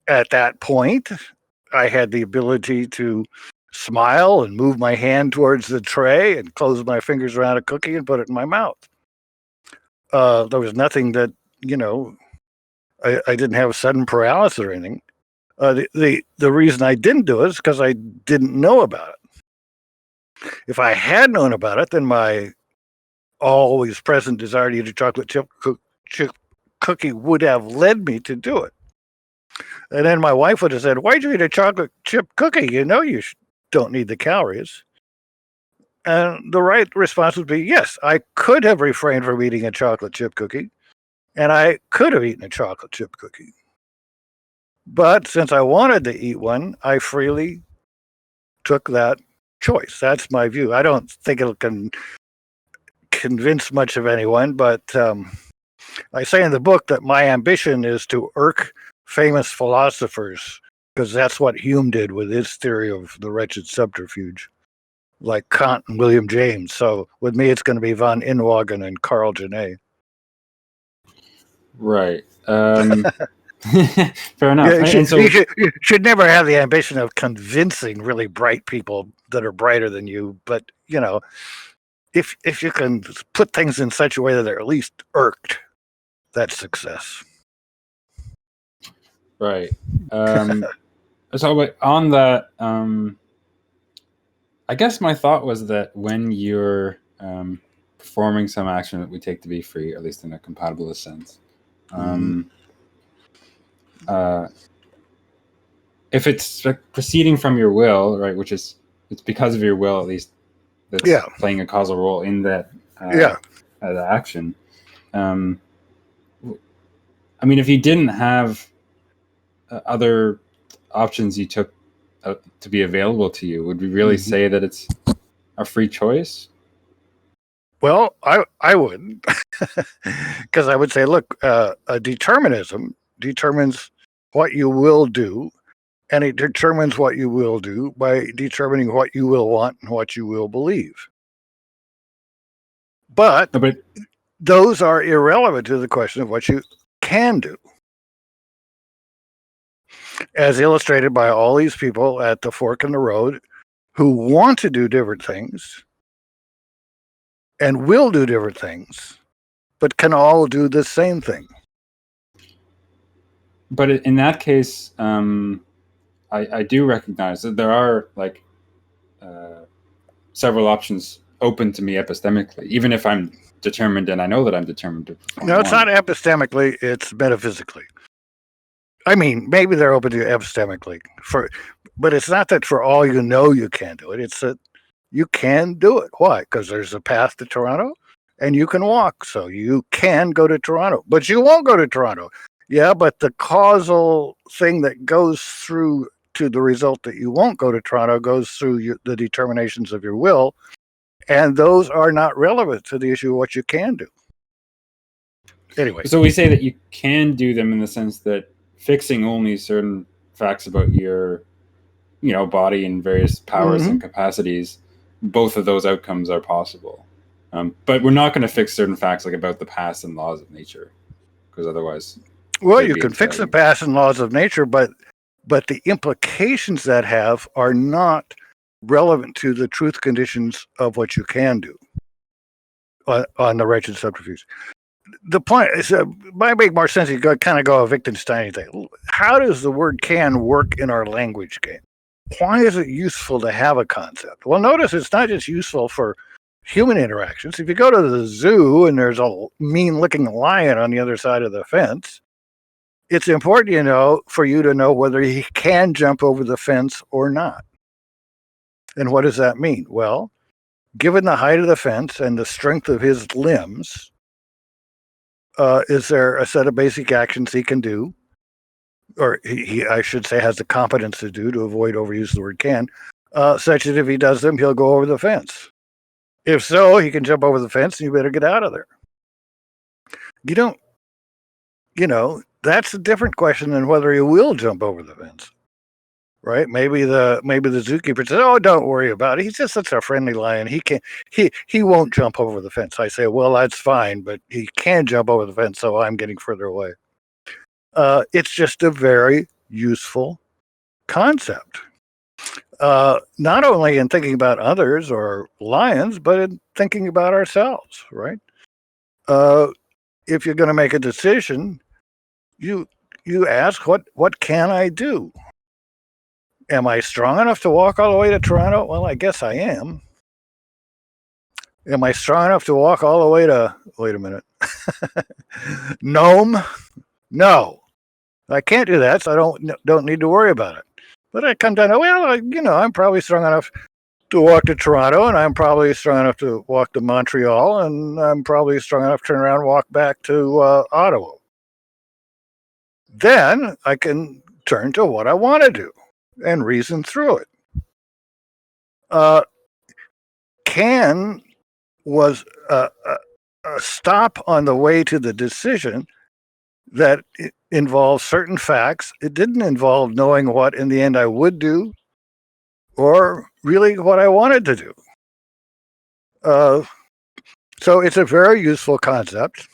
at that point, I had the ability to smile and move my hand towards the tray and close my fingers around a cookie and put it in my mouth. There was nothing that, I didn't have sudden paralysis or anything. The reason I didn't do it is because I didn't know about it. If I had known about it, then my always present desire to eat a chocolate chip cookie would have led me to do it. And then my wife would have said, "Why'd you eat a chocolate chip cookie? You know you don't need the calories." And the right response would be, yes, I could have refrained from eating a chocolate chip cookie, and I could have eaten a chocolate chip cookie. But since I wanted to eat one, I freely took that choice. That's my view. I don't think it can convince much of anyone, but I say in the book that my ambition is to irk famous philosophers, because that's what Hume did with his theory of the wretched subterfuge, like Kant and William James. So with me, it's going to be von Inwagen and Carl Genet. Right. Fair enough. Yeah, you should never have the ambition of convincing really bright people that are brighter than you. But, if you can put things in such a way that they're at least irked, that's success. Right. So on that, I guess my thought was that when you're performing some action that we take to be free, at least in a compatibilist sense, if it's proceeding from your will, right, which is it's because of your will, at least, that's playing a causal role in that action. I mean, if you didn't have other options you took to be available to you, would we really say that it's a free choice? Well, I wouldn't, because I would say, look, a determinism determines what you will do, and it determines what you will do by determining what you will want and what you will believe. But those are irrelevant to the question of what you can do, as illustrated by all these people at the fork in the road who want to do different things and will do different things, but can all do the same thing. But in that case, I do recognize that there are several options open to me epistemically, even if I'm determined and I know that I'm determined to perform. No, it's not epistemically, it's metaphysically. I mean, maybe they're open to you epistemically, but it's not that for all you know you can do it. It's that you can do it. Why? Because there's a path to Toronto and you can walk. So you can go to Toronto, but you won't go to Toronto. Yeah, but the causal thing that goes through to the result that you won't go to Toronto goes through the determinations of your will. And those are not relevant to the issue of what you can do. Anyway. So we say that you can do them in the sense that fixing only certain facts about your, body and various powers and capacities, both of those outcomes are possible. But we're not going to fix certain facts like about the past and laws of nature, because otherwise... Well, you can fix the past and laws of nature, but the implications that have are not relevant to the truth conditions of what you can do on the wretched subterfuge. The point is, might make more sense. You kind of go a Wittgenstein thing. How does the word "can" work in our language game? Why is it useful to have a concept? Well, notice it's not just useful for human interactions. If you go to the zoo and there's a mean-looking lion on the other side of the fence, it's important, for you to know whether he can jump over the fence or not. And what does that mean? Well, given the height of the fence and the strength of his limbs, is there a set of basic actions he can do, or he I should say, has the competence to do, to avoid overuse of the word "can," such that if he does them, he'll go over the fence. If so, he can jump over the fence, and you better get out of there. You don't, that's a different question than whether he will jump over the fence. Right? Maybe the zookeeper says, "Oh, don't worry about it. He's just such a friendly lion. He won't jump over the fence." I say, "Well, that's fine, but he can jump over the fence, so I'm getting further away." It's just a very useful concept. Not only in thinking about others or lions, but in thinking about ourselves, right? If you're going to make a decision, you ask, what can I do? Am I strong enough to walk all the way to Toronto? Well, I guess I am. Am I strong enough to walk all the way to, wait a minute, Nome? No, I can't do that, so I don't need to worry about it. But I come down, I'm probably strong enough to walk to Toronto, and I'm probably strong enough to walk to Montreal, and I'm probably strong enough to turn around and walk back to Ottawa. Then I can turn to what I want to do and reason through it. Can was a stop on the way to the decision that involves certain facts. It didn't involve knowing what in the end I would do or really what I wanted to do. So it's a very useful concept.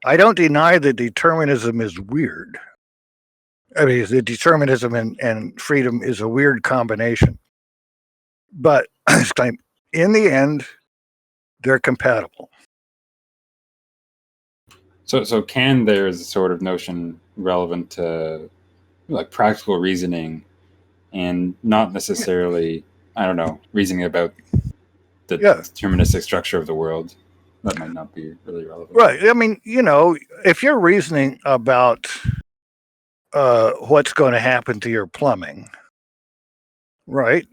I don't deny that determinism is weird. I mean, the determinism and freedom is a weird combination. But in the end, they're compatible. So can there's a sort of notion relevant to like practical reasoning and not necessarily, I don't know, reasoning about the deterministic structure of the world? That might not be really relevant. Right. I mean, if you're reasoning about what's going to happen to your plumbing, right?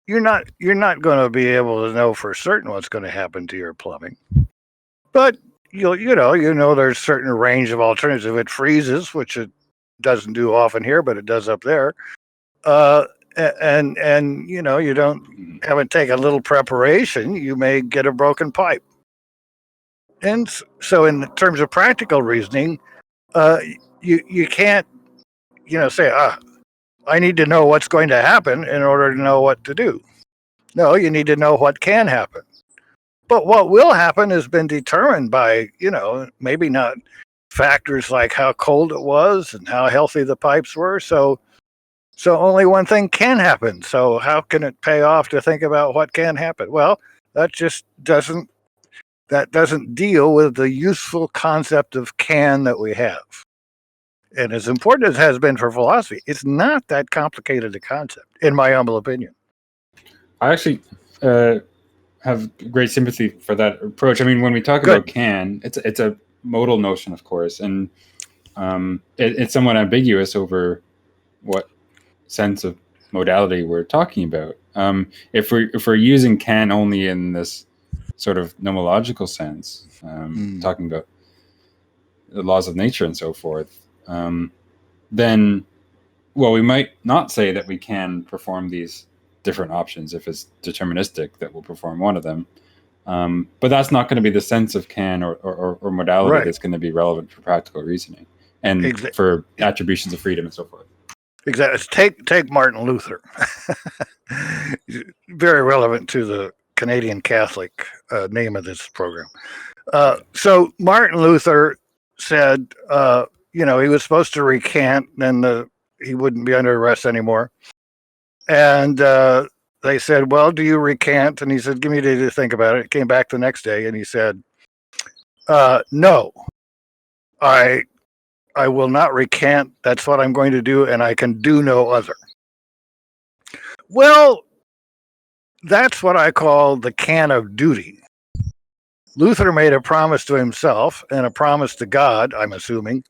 You're not going to be able to know for certain what's going to happen to your plumbing. But you know there's certain range of alternatives. If it freezes, which it doesn't do often here, but it does up there, and you haven't taken a little preparation, you may get a broken pipe. And so in terms of practical reasoning, you can't say, I need to know what's going to happen in order to know what to do. No, you need to know what can happen. But what will happen has been determined by, maybe not factors like how cold it was and how healthy the pipes were. So only one thing can happen. So how can it pay off to think about what can happen? Well, that just doesn't deal with the useful concept of can that we have. And as important as it has been for philosophy, it's not that complicated a concept, in my humble opinion. I actually have great sympathy for that approach. I mean, when we talk about can, it's a modal notion, of course, and it's somewhat ambiguous over what sense of modality we're talking about. If we're using can only in this sort of nomological sense, talking about the laws of nature and so forth, then, well, we might not say that we can perform these different options if it's deterministic that we'll perform one of them. But that's not going to be the sense of can or modality that's going to be relevant for practical reasoning and for attributions of freedom and so forth. Exactly. Take Martin Luther. Very relevant to the Canadian Catholic name of this program. So Martin Luther said, he was supposed to recant, then he wouldn't be under arrest anymore. And they said, well, do you recant? And he said, give me a day to think about it. He came back the next day and he said, no, I will not recant. That's what I'm going to do, and I can do no other. Well, that's what I call the can of duty. Luther made a promise to himself and a promise to God, I'm assuming,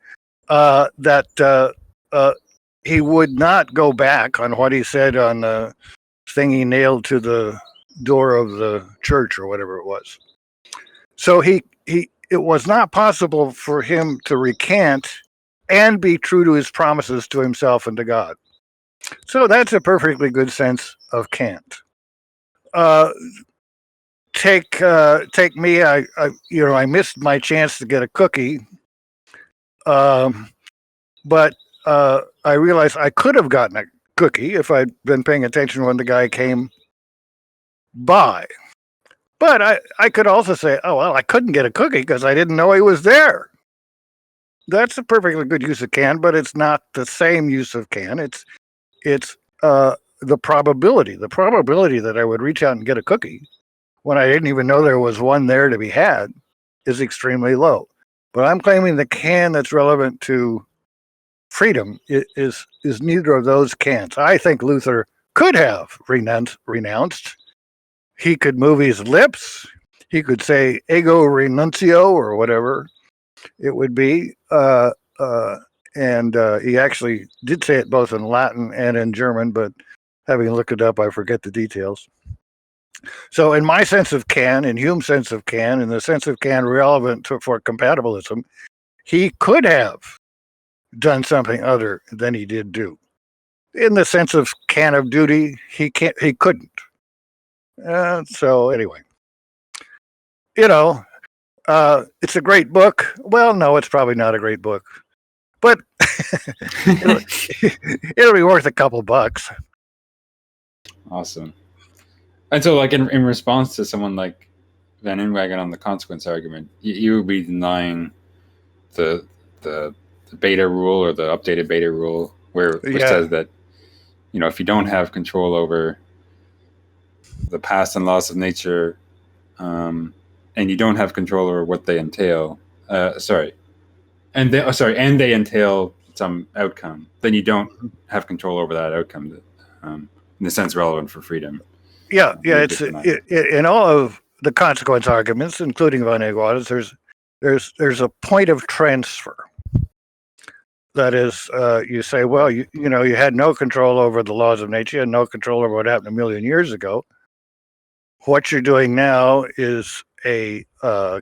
that he would not go back on what he said on the thing he nailed to the door of the church or whatever it was. So it was not possible for him to recant and be true to his promises to himself and to God. So that's a perfectly good sense of Kant. take me. I missed my chance to get a cookie, but I realized I could have gotten a cookie if I'd been paying attention when the guy came by. But I could also say, oh, well, I couldn't get a cookie because I didn't know he was there. That's a perfectly good use of can, but it's not the same use of can. It's the probability that I would reach out and get a cookie when I didn't even know there was one there to be had is extremely low. But I'm claiming the can that's relevant to freedom is neither of those cans. I think Luther could have renounced. He could move his lips. He could say ego renuncio or whatever it would be. And he actually did say it both in Latin and in German, but having looked it up, I forget the details. So in my sense of can, in Hume's sense of can, in the sense of can relevant for compatibilism, he could have done something other than he did do. In the sense of can of duty, he couldn't. So anyway, it's a great book. Well, no, it's probably not a great book, but it'll be worth a couple bucks. Awesome. And so, like in response to someone like Van Inwagen on the consequence argument, you would be denying the beta rule or the updated beta rule, which says that if you don't have control over the past and laws of nature, and you don't have control over what they entail, and they entail some outcome, then you don't have control over that outcome. In the sense relevant for freedom. Yeah. It's in all of the consequence arguments, including Van Inwagen's, there's a point of transfer. That is, you say, well, you had no control over the laws of nature, you had no control over what happened a million years ago. What you're doing now is a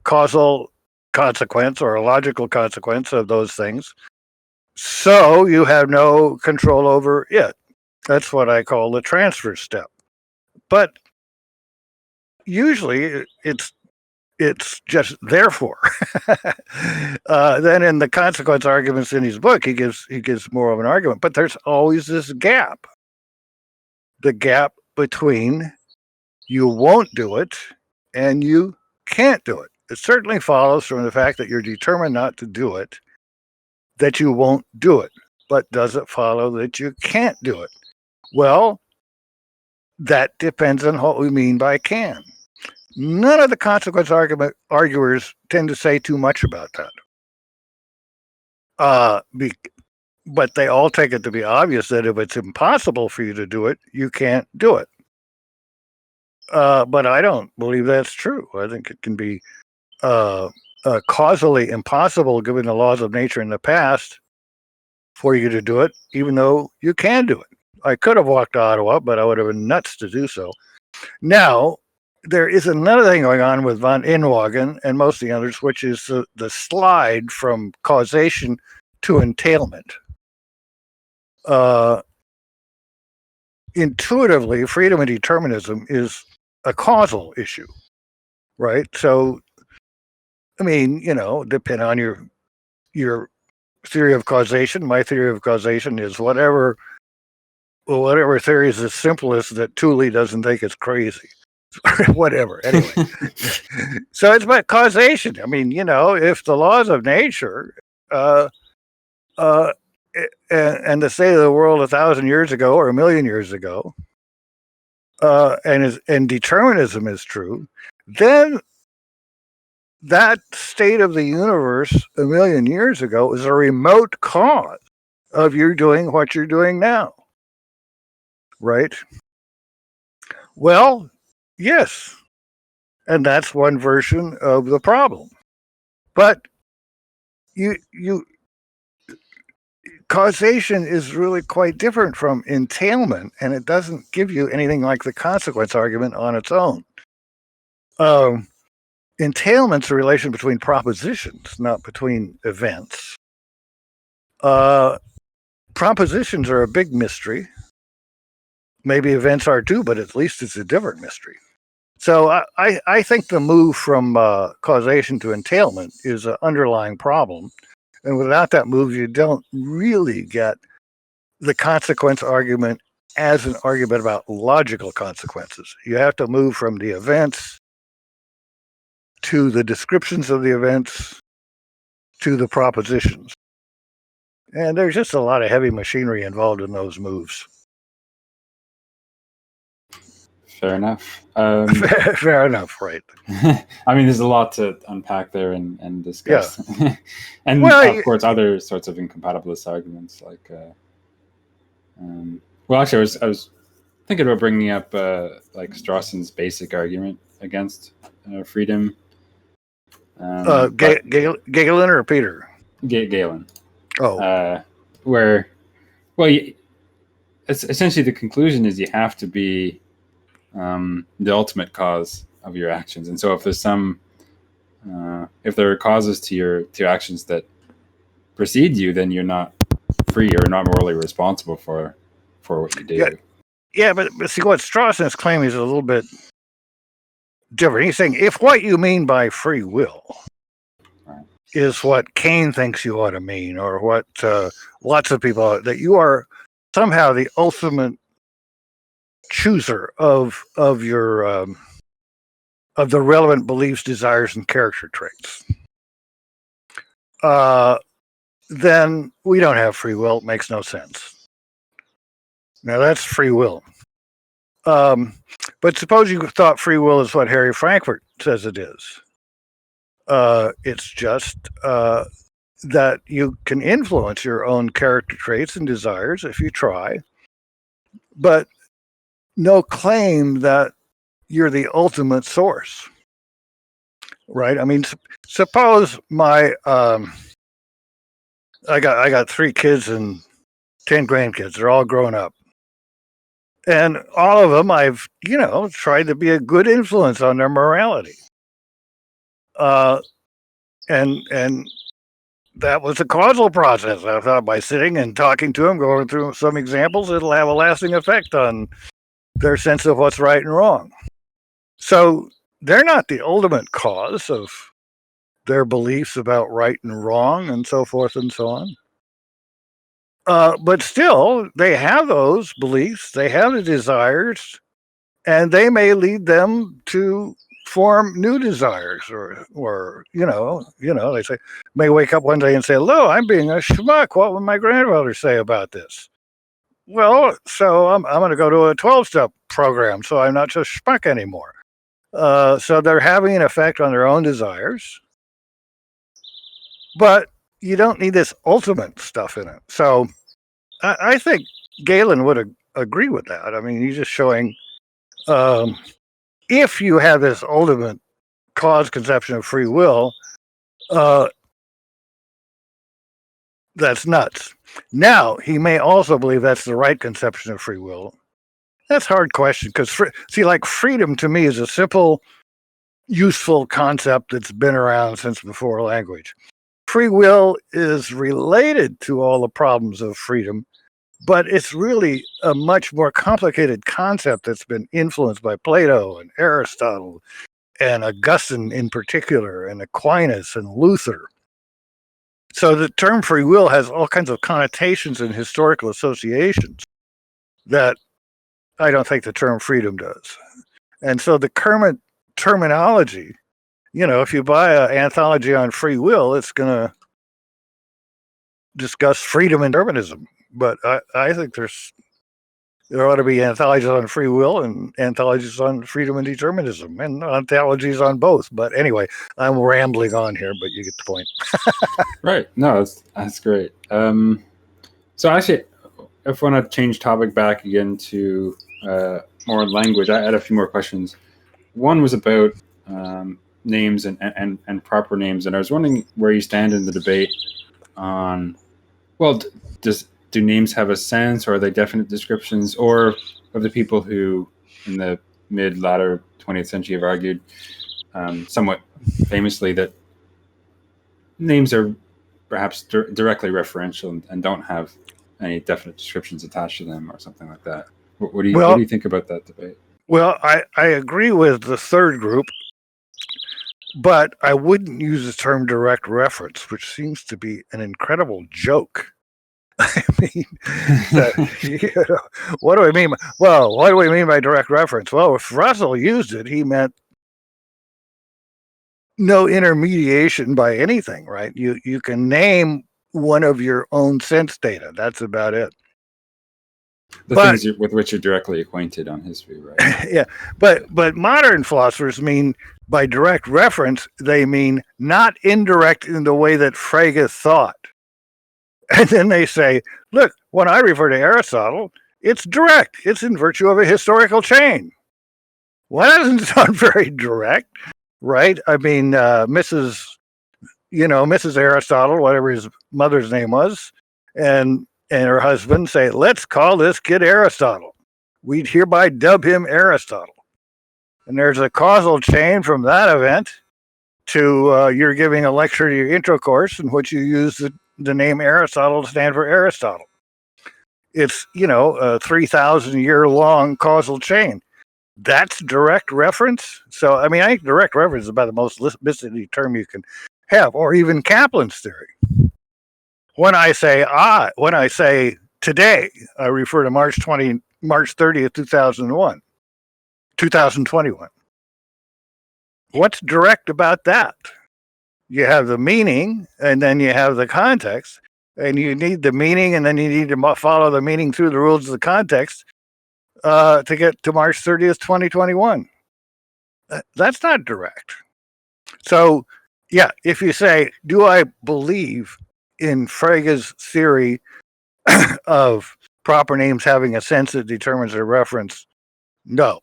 causal consequence or a logical consequence of those things. So you have no control over it. That's what I call the transfer step. But usually it's just therefore. Then in the consequence arguments in his book, he gives more of an argument. But there's always this gap. The gap between you won't do it and you can't do it. It certainly follows from the fact that you're determined not to do it, that you won't do it. But does it follow that you can't do it? Well, that depends on what we mean by can. None of the consequence arguers tend to say too much about that. But they all take it to be obvious that if it's impossible for you to do it, you can't do it. But I don't believe that's true. I think it can be causally impossible, given the laws of nature in the past, for you to do it, even though you can do it. I could have walked to Ottawa, but I would have been nuts to do so. Now, there is another thing going on with Van Inwagen and most of the others, which is the slide from causation to entailment. Intuitively, freedom and determinism is a causal issue, right? So, I mean, depending on your theory of causation, my theory of causation is whatever theory is the simplest that Thule doesn't think it's crazy. Whatever. Anyway, so it's about causation. I mean, if the laws of nature, and the state of the world 1,000 years ago or 1,000,000 years ago, and determinism is true, then that state of the universe 1,000,000 years ago is a remote cause of you doing what you're doing now, right? Well, yes, and that's one version of the problem. But causation is really quite different from entailment, and it doesn't give you anything like the consequence argument on its own. Entailment's a relation between propositions, not between events. Propositions are a big mystery. Maybe events are too, but at least it's a different mystery. So I think the move from causation to entailment is an underlying problem. And without that move, you don't really get the consequence argument as an argument about logical consequences. You have to move from the events to the descriptions of the events to the propositions. And there's just a lot of heavy machinery involved in those moves. Fair enough. Fair enough, right? I mean, there's a lot to unpack there and discuss. Yeah. And Well, of course, other sorts of incompatibilist arguments like, well, actually, I was thinking about bringing up like Strawson's basic argument against freedom. Galen or Peter? Galen. Oh. Where, well, it's essentially the conclusion is you have to be the ultimate cause of your actions, and so if there's some, if there are causes to your actions that precede you, then you're not free or not morally responsible for what you do. Yeah, but see, what Strawson is claiming is a little bit different. He's saying if what you mean by free will is what Kane thinks you ought to mean, or what lots of people, that you are somehow the ultimate chooser of your of the relevant beliefs, desires, and character traits, then we don't have free will. It makes no sense. Now that's free will. But suppose you thought free will is what Harry Frankfurt says it is. It's just that you can influence your own character traits and desires if you try, but no claim that you're the ultimate source, right? I mean, suppose my I got 3 kids and 10 grandkids. They're all grown up, and all of them I've tried to be a good influence on their morality. And that was a causal process. I thought by sitting and talking to them, going through some examples, it'll have a lasting effect on their sense of what's right and wrong. So they're not the ultimate cause of their beliefs about right and wrong and so forth and so on. But still, they have those beliefs, they have the desires, and they may lead them to form new desires, or they say, may wake up one day and say, "Hello, I'm being a schmuck. What would my grandmother say about this?" Well, so I'm going to go to a 12-step program, so I'm not just schmuck anymore. So they're having an effect on their own desires, but you don't need this ultimate stuff in it. So I think Galen would agree with that. I mean, he's just showing if you have this ultimate cause conception of free will, that's nuts. Now, he may also believe that's the right conception of free will. That's a hard question, because like freedom to me is a simple, useful concept that's been around since before language. Free will is related to all the problems of freedom, but it's really a much more complicated concept that's been influenced by Plato and Aristotle and Augustine in particular, and Aquinas and Luther. So the term free will has all kinds of connotations and historical associations that I don't think the term freedom does. And so the current terminology, if you buy an anthology on free will, it's going to discuss freedom and determinism. But I think there ought to be anthologies on free will and anthologies on freedom and determinism, and anthologies on both. But anyway, I'm rambling on here, but you get the point. Right. No, that's great. So actually, if I want to change topic back again to more language, I had a few more questions. One was about names and proper names, and I was wondering where you stand in the debate on, well, do names have a sense, or are they definite descriptions, or of the people who in the latter 20th century have argued somewhat famously that names are perhaps directly referential and don't have any definite descriptions attached to them or something like that. What do you think about that debate? Well, I agree with the third group, but I wouldn't use the term direct reference, which seems to be an incredible joke. I mean, what do I mean? Well, what do we mean by direct reference? Well, if Russell used it, he meant no intermediation by anything, right? You can name one of your own sense data. That's about it. The things with which you're directly acquainted on history, right? Yeah, but modern philosophers mean by direct reference, they mean not indirect in the way that Frege thought. And then they say, look, when I refer to Aristotle, it's direct. It's in virtue of a historical chain. Well, that doesn't sound very direct, right? I mean, Mrs. Aristotle, whatever his mother's name was, and her husband say, let's call this kid Aristotle. We'd hereby dub him Aristotle. And there's a causal chain from that event to you're giving a lecture to your intro course in which you use the name Aristotle to stand for Aristotle. It's, a 3,000 year long causal chain. That's direct reference. So, I mean, I think direct reference is about the most misleading term you can have, or even Kaplan's theory. When I say today, I refer to March 30th, 2021. What's direct about that? You have the meaning, and then you have the context, and you need the meaning, and then you need to follow the meaning through the rules of the context to get to March 30th, 2021. That's not direct. So, yeah, if you say, do I believe in Frege's theory of proper names having a sense that determines their reference? No.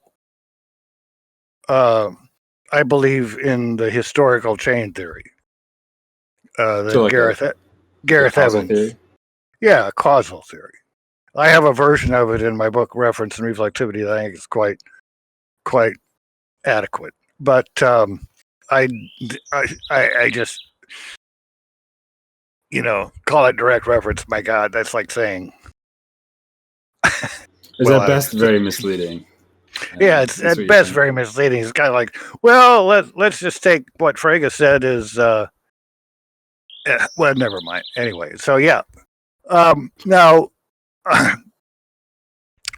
I believe in the historical chain theory. So like Gareth causal Evans. theory? Yeah, causal theory. I have a version of it in my book, Reference and Reflectivity, that I think is quite adequate. But I just, call it direct reference. My God, that's like saying. Is at best very misleading. Yeah, it's at best very misleading. It's kind of like, well, let's just take what Frege said is, well, never mind. Anyway, so yeah. Now,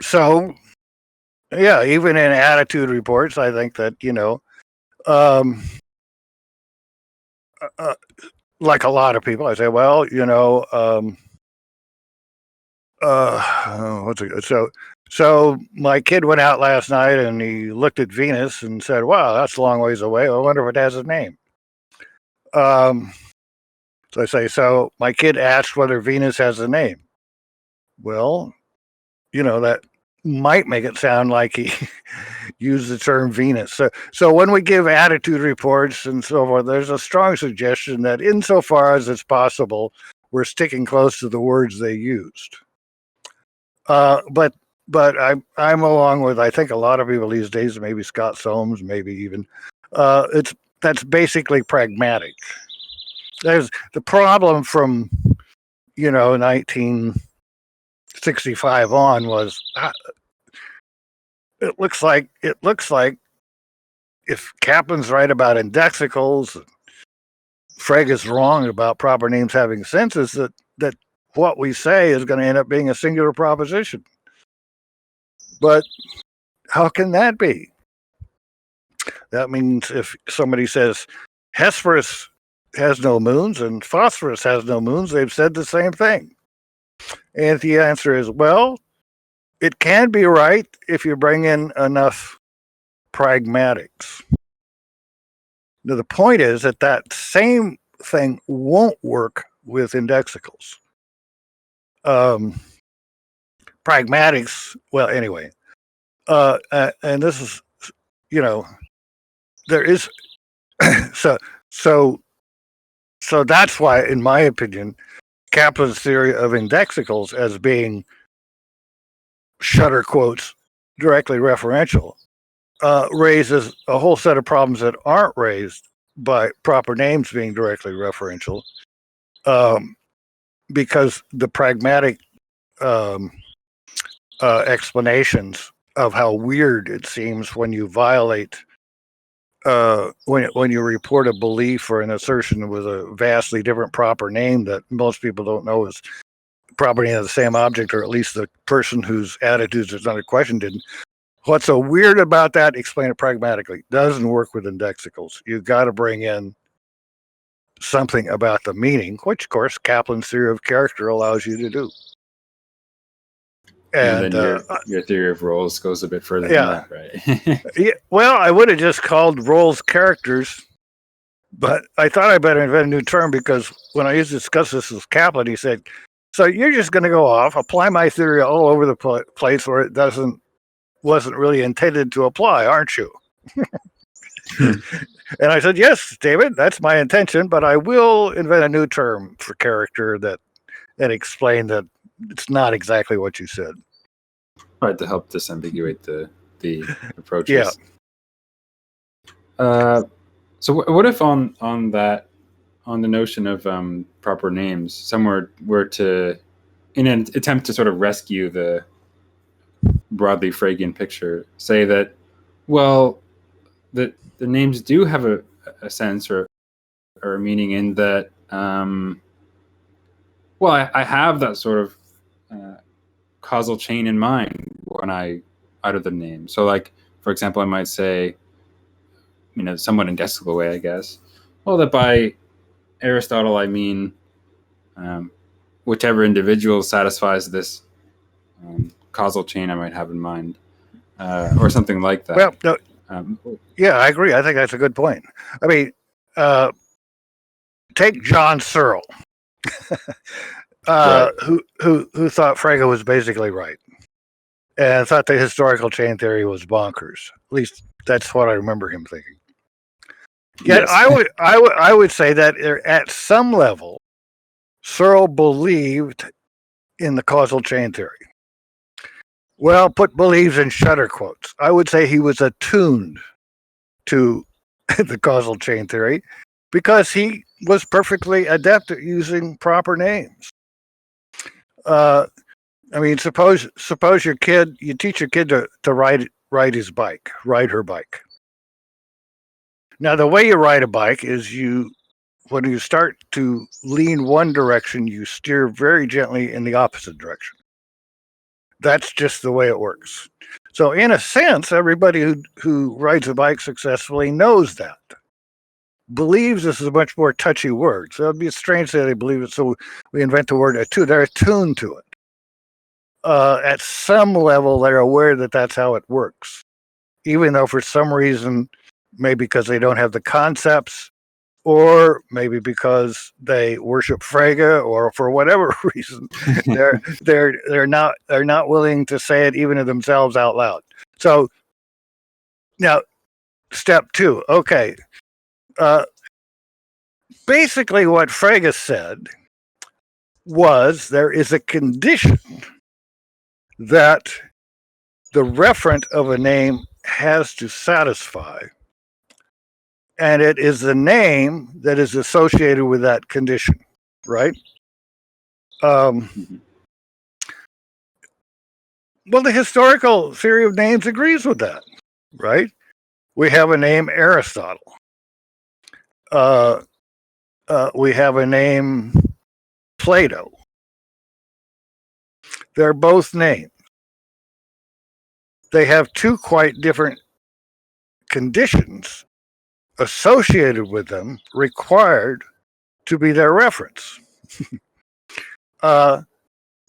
so yeah, even in attitude reports, I think that, like a lot of people, I say, well, what's it? So my kid went out last night and he looked at Venus and said, wow, that's a long ways away. I wonder if it has a name. So I say, so my kid asked whether Venus has a name. Well, that might make it sound like he used the term Venus. So when we give attitude reports and so forth, there's a strong suggestion that insofar as it's possible, we're sticking close to the words they used. But I'm along with, I think, a lot of people these days, maybe Scott Soames, maybe even, that's basically pragmatic. There's the problem from, 1965 on was, it looks like if Kaplan's right about indexicals, Frege is wrong about proper names having senses, that what we say is going to end up being a singular proposition. But how can that be? That means if somebody says Hesperus has no moons and phosphorus has no moons, they've said the same thing. And the answer is, well, it can be right if you bring in enough pragmatics. Now, the point is that same thing won't work with indexicals. Pragmatics, well, anyway, and this is, there is, so that's why, in my opinion, Kaplan's theory of indexicals as being, shutter quotes, directly referential, raises a whole set of problems that aren't raised by proper names being directly referential, because the pragmatic explanations of how weird it seems when you violate when you report a belief or an assertion with a vastly different proper name that most people don't know is proper name of the same object, or at least the person whose attitudes is under question didn't. What's so weird about that? Explain it pragmatically. Doesn't work with indexicals. You've got to bring in something about the meaning, which, of course, Kaplan's theory of character allows you to do. And And then your theory of roles goes a bit further than that, right? yeah, well, I would have just called roles characters, but I thought I better invent a new term because when I used to discuss this with Kaplan, he said, "So you're just going to go off, apply my theory all over the place where it wasn't really intended to apply, aren't you?" And I said, "Yes, David, that's my intention, but I will invent a new term for character and explain that it's not exactly what you said." Right, to help disambiguate the approaches. So what if on the notion of proper names, someone were to, in an attempt to sort of rescue the broadly Fregean picture, say that, well, the names do have a sense or a meaning in that, well, I have that sort of causal chain in mind when I utter the name. So, like, for example, I might say, somewhat indexicable way, I guess, well, that by Aristotle, I mean whichever individual satisfies this causal chain I might have in mind, or something like that. Well, no, yeah, I agree. I think that's a good point. I mean, take John Searle, Right. who thought Frege was basically right, and thought the historical chain theory was bonkers. At least that's what I remember him thinking. Yet Yes. I would say that at some level, Searle believed in the causal chain theory. Well, put believes in shutter quotes. I would say he was attuned to the causal chain theory because he was perfectly adept at using proper names. I mean, suppose you teach your kid to ride her bike. Now, the way you ride a bike is when you start to lean one direction, you steer very gently in the opposite direction. That's just the way it works. So, in a sense, everybody who rides a bike successfully knows that. Believes this is a much more touchy word. So it'd be strange that they believe it. So we invent the word attune. They're attuned to it. At some level, they're aware that that's how it works. Even though for some reason, maybe because they don't have the concepts, or maybe because they worship Frege, or for whatever reason, they're not willing to say it even to themselves out loud. So now, step 2. Okay. Basically, what Frege said was there is a condition that the referent of a name has to satisfy, and it is the name that is associated with that condition, right? Well, the historical theory of names agrees with that, right? We have a name Aristotle. We have a name Plato. They're both names. They have two quite different conditions associated with them required to be their reference. To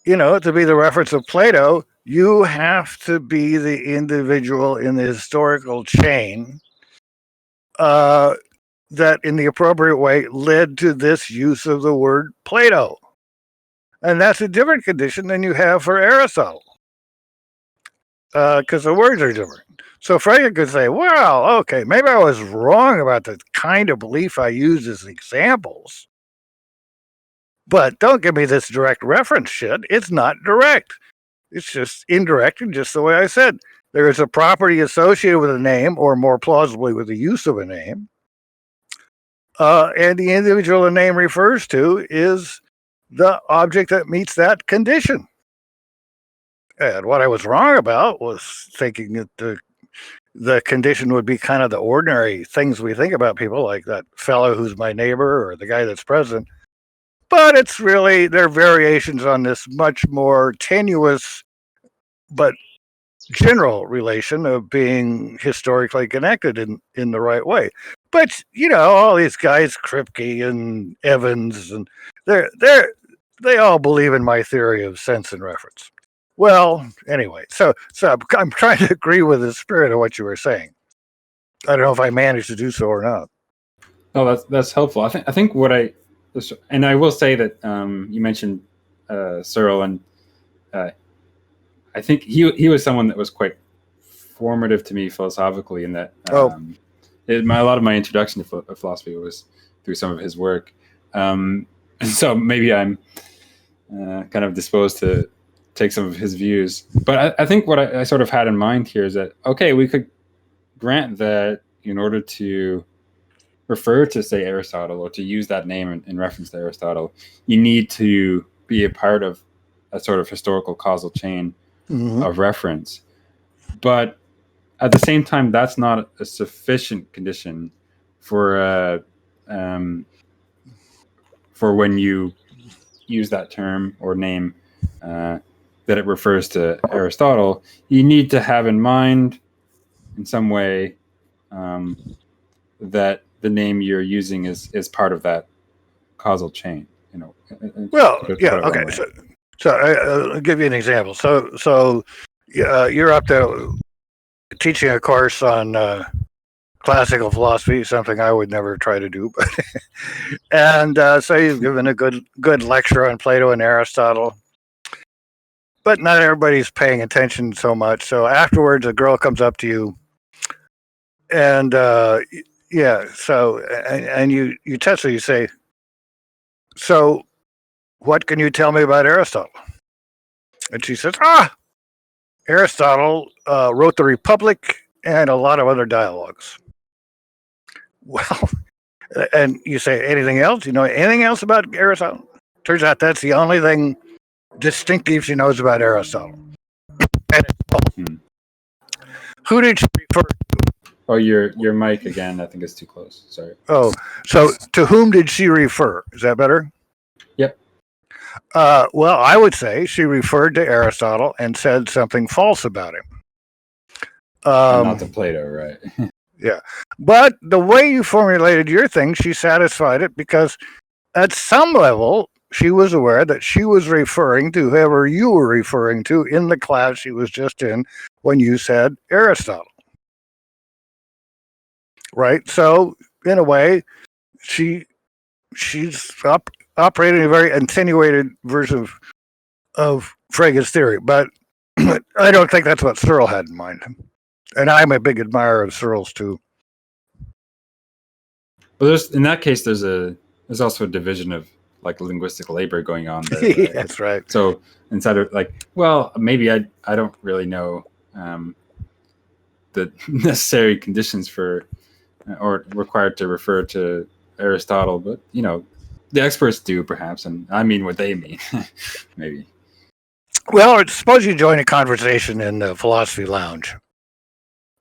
be the reference of Plato, you have to be the individual in the historical chain that in the appropriate way led to this use of the word Plato. And that's a different condition than you have for Aristotle, because the words are different. So Frege could say, well, okay, maybe I was wrong about the kind of belief I use as examples, but don't give me this direct reference shit. It's not direct. It's just indirect, and just the way I said. There is a property associated with a name, or more plausibly with the use of a name, and the individual the name refers to is the object that meets that condition. And what I was wrong about was thinking that the condition would be kind of the ordinary things we think about people, like that fellow who's my neighbor or the guy that's president. But it's really, there are variations on this much more tenuous but general relation of being historically connected in the right way. But, all these guys, Kripke and Evans, and they all believe in my theory of sense and reference. Well, anyway, so I'm trying to agree with the spirit of what you were saying. I don't know if I managed to do so or not. No, that's helpful. I think and I will say that you mentioned Searle, and I think he was someone that was quite formative to me philosophically, in that a lot of my introduction to philosophy was through some of his work. So maybe I'm kind of disposed to take some of his views. But I think what I sort of had in mind here is that, okay, we could grant that in order to refer to, say, Aristotle, or to use that name in reference to Aristotle, you need to be a part of a sort of historical causal chain of reference. But at the same time, that's not a sufficient condition for when you use that term or name that it refers to Aristotle. You need to have in mind in some way that the name you're using is part of that causal chain. Well, yeah, okay. So I'll give you an example. So you're up there teaching a course on classical philosophy, something I would never try to do. And so you've given a good lecture on Plato and Aristotle, but not everybody's paying attention so much. So afterwards, a girl comes up to you, and and you test her. You say, "So, what can you tell me about Aristotle?" And she says, Aristotle wrote the Republic and a lot of other dialogues. Well, and you say, anything else? You know anything else about Aristotle? Turns out that's the only thing distinctive she knows about Aristotle. And who did she refer to? Oh, your mic again, I think, is too close. Sorry. Oh, so to whom did she refer? Is that better? Yep. Well, I would say she referred to Aristotle and said something false about him. Not to Plato, right? Yeah. But the way you formulated your thing, she satisfied it, because at some level, she was aware that she was referring to whoever you were referring to in the class she was just in when you said Aristotle. Right? So, in a way, she's operating a very attenuated version of Frege's theory. But I don't think that's what Searle had in mind. And I'm a big admirer of Searle's too. Well, in that case, there's also a division of like linguistic labor going on there. Right? That's right. So instead of maybe I don't really know the necessary conditions for or required to refer to Aristotle, but the experts do, perhaps, and I mean what they mean. Maybe. Well, suppose you join a conversation in the philosophy lounge,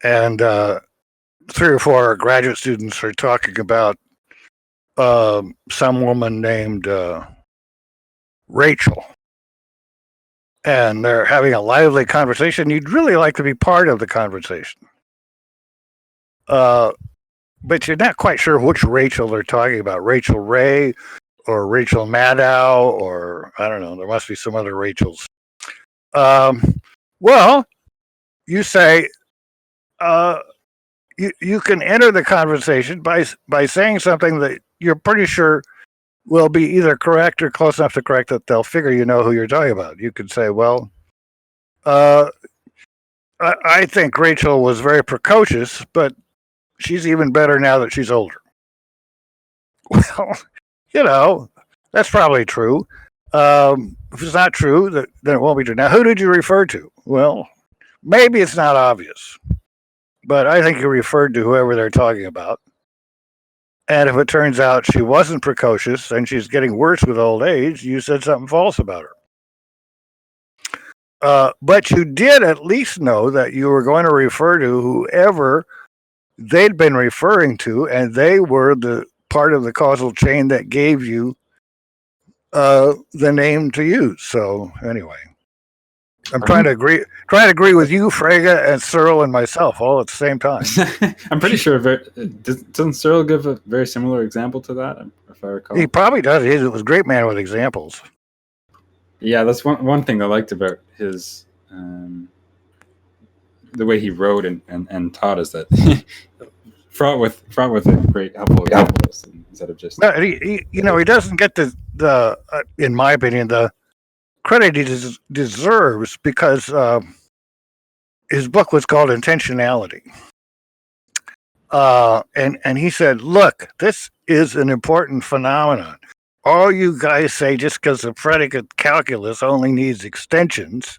and 3 or 4 graduate students are talking about some woman named Rachel, and they're having a lively conversation. You'd really like to be part of the conversation, but you're not quite sure which Rachel they're talking about. Rachel Ray or Rachel Maddow, or I don't know. There must be some other Rachels. Well, you say you can enter the conversation by saying something that you're pretty sure will be either correct or close enough to correct that they'll figure you know who you're talking about. You could say, well, I think Rachel was very precocious, but she's even better now that she's older. Well, that's probably true. If it's not true, then it won't be true. Now, who did you refer to? Well, maybe it's not obvious, but I think you referred to whoever they're talking about. And if it turns out she wasn't precocious and she's getting worse with old age, you said something false about her. But you did at least know that you were going to refer to whoever they'd been referring to, and they were the part of the causal chain that gave you the name to use. So anyway, I'm trying to agree with you, Frege, and Searle, and myself all at the same time. I'm pretty sure. Doesn't Searle give a very similar example to that, if I recall? He probably does. He was a great man with examples. Yeah, that's one thing I liked about his the way he wrote and taught us that fraught with great helpful examples instead of just. No, he doesn't get the in my opinion, the credit he deserves, because his book was called Intentionality. And he said, look, this is an important phenomenon. All you guys say just because the predicate calculus only needs extensions,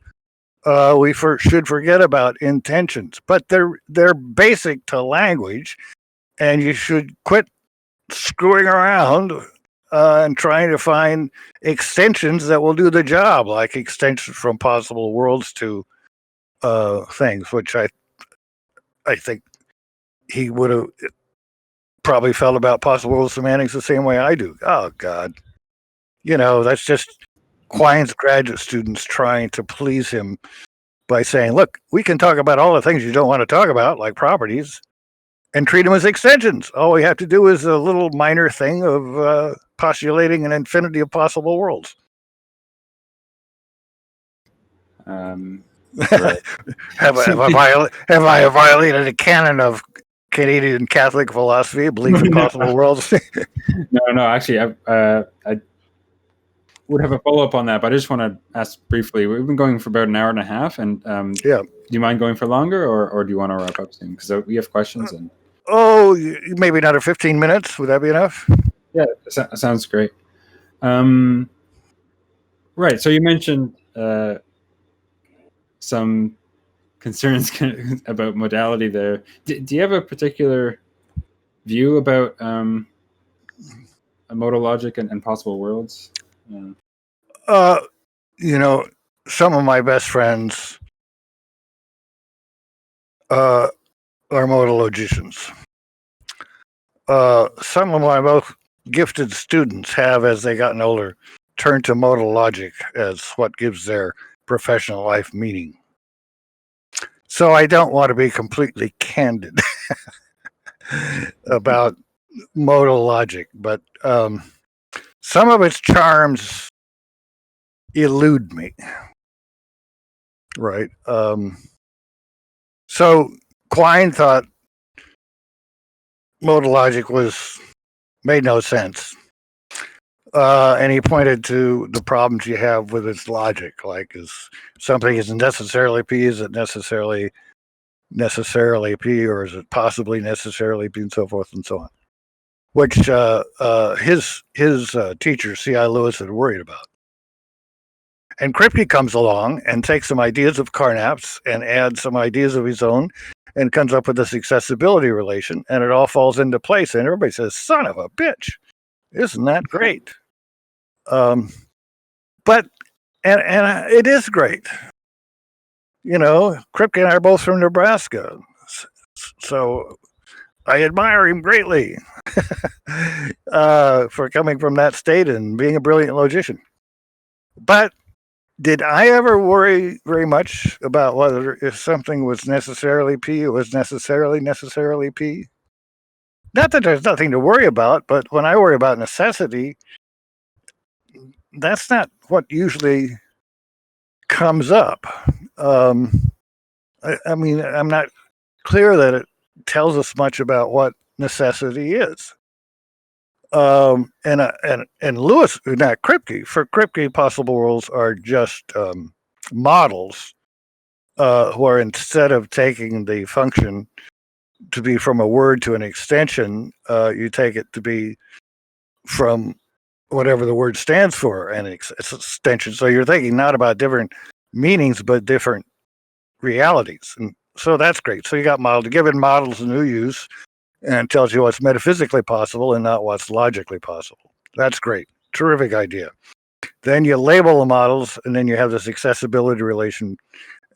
we should forget about intentions. But they're basic to language, and you should quit screwing around and trying to find extensions that will do the job, like extensions from possible worlds to things, which I think he would have probably felt about possible world semantics the same way I do. Oh, God. That's just Quine's graduate students trying to please him by saying, look, we can talk about all the things you don't want to talk about, like properties, and treat them as extensions. All we have to do is a little minor thing of postulating an infinity of possible worlds. Right. Have I violated a canon of Canadian Catholic philosophy, belief in possible worlds? No. Actually, I would have a follow-up on that, but I just want to ask briefly. We've been going for about an hour and a half, and yeah. Do you mind going for longer, or do you want to wrap up soon? Because we have questions. And maybe another 15 minutes. Would that be enough? Yeah, sounds great. Right. So you mentioned some concerns about modality there. Do you have a particular view about modal logic and possible worlds? Some of my best friends are modal logicians. Some of my most gifted students have, as they gotten older, turned to modal logic as what gives their professional life meaning. So I don't want to be completely candid about modal logic, but some of its charms elude me. Right. So Quine thought modal logic made no sense. And he pointed to the problems you have with its logic, like is something isn't necessarily P, is it necessarily P, or is it possibly necessarily P, and so forth and so on, which his teacher, C.I. Lewis, had worried about. And Kripke comes along and takes some ideas of Carnap's and adds some ideas of his own and comes up with this accessibility relation, and it all falls into place. And everybody says, son of a bitch, isn't that great? But it is great. Kripke and I are both from Nebraska, so I admire him greatly for coming from that state and being a brilliant logician. But did I ever worry very much about whether if something was necessarily P, it was necessarily P? Not that there's nothing to worry about, but when I worry about necessity, that's not what usually comes up. I mean, I'm not clear that it tells us much about what necessity is. And Lewis, not Kripke. For Kripke, possible worlds are just models, where instead of taking the function to be from a word to an extension, you take it to be from whatever the word stands for, and it's extension. So you're thinking not about different meanings, but different realities. And so that's great. So you got model, given models a new use, and it tells you what's metaphysically possible and not what's logically possible. That's great. Terrific idea. Then you label the models, and then you have this accessibility relation,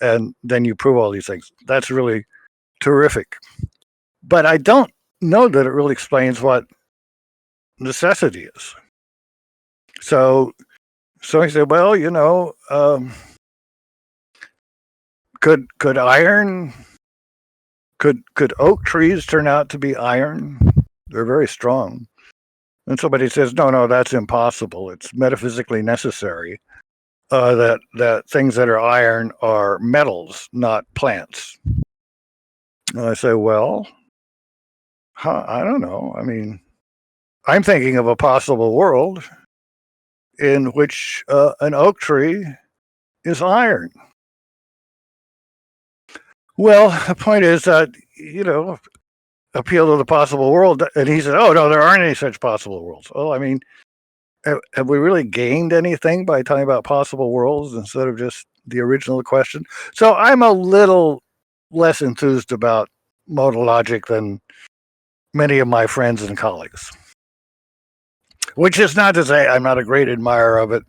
and then you prove all these things. That's really terrific. But I don't know that it really explains what necessity is. So I said, well, could iron, could oak trees turn out to be iron? They're very strong. And somebody says, no, that's impossible. It's metaphysically necessary that things that are iron are metals, not plants. And I say, well, I don't know. I mean, I'm thinking of a possible world in which an oak tree is iron. Well, the point is that, appeal to the possible world. And he said, oh, no, there aren't any such possible worlds. Well, I mean, have we really gained anything by talking about possible worlds instead of just the original question? So I'm a little less enthused about modal logic than many of my friends and colleagues, which is not to say I'm not a great admirer of it.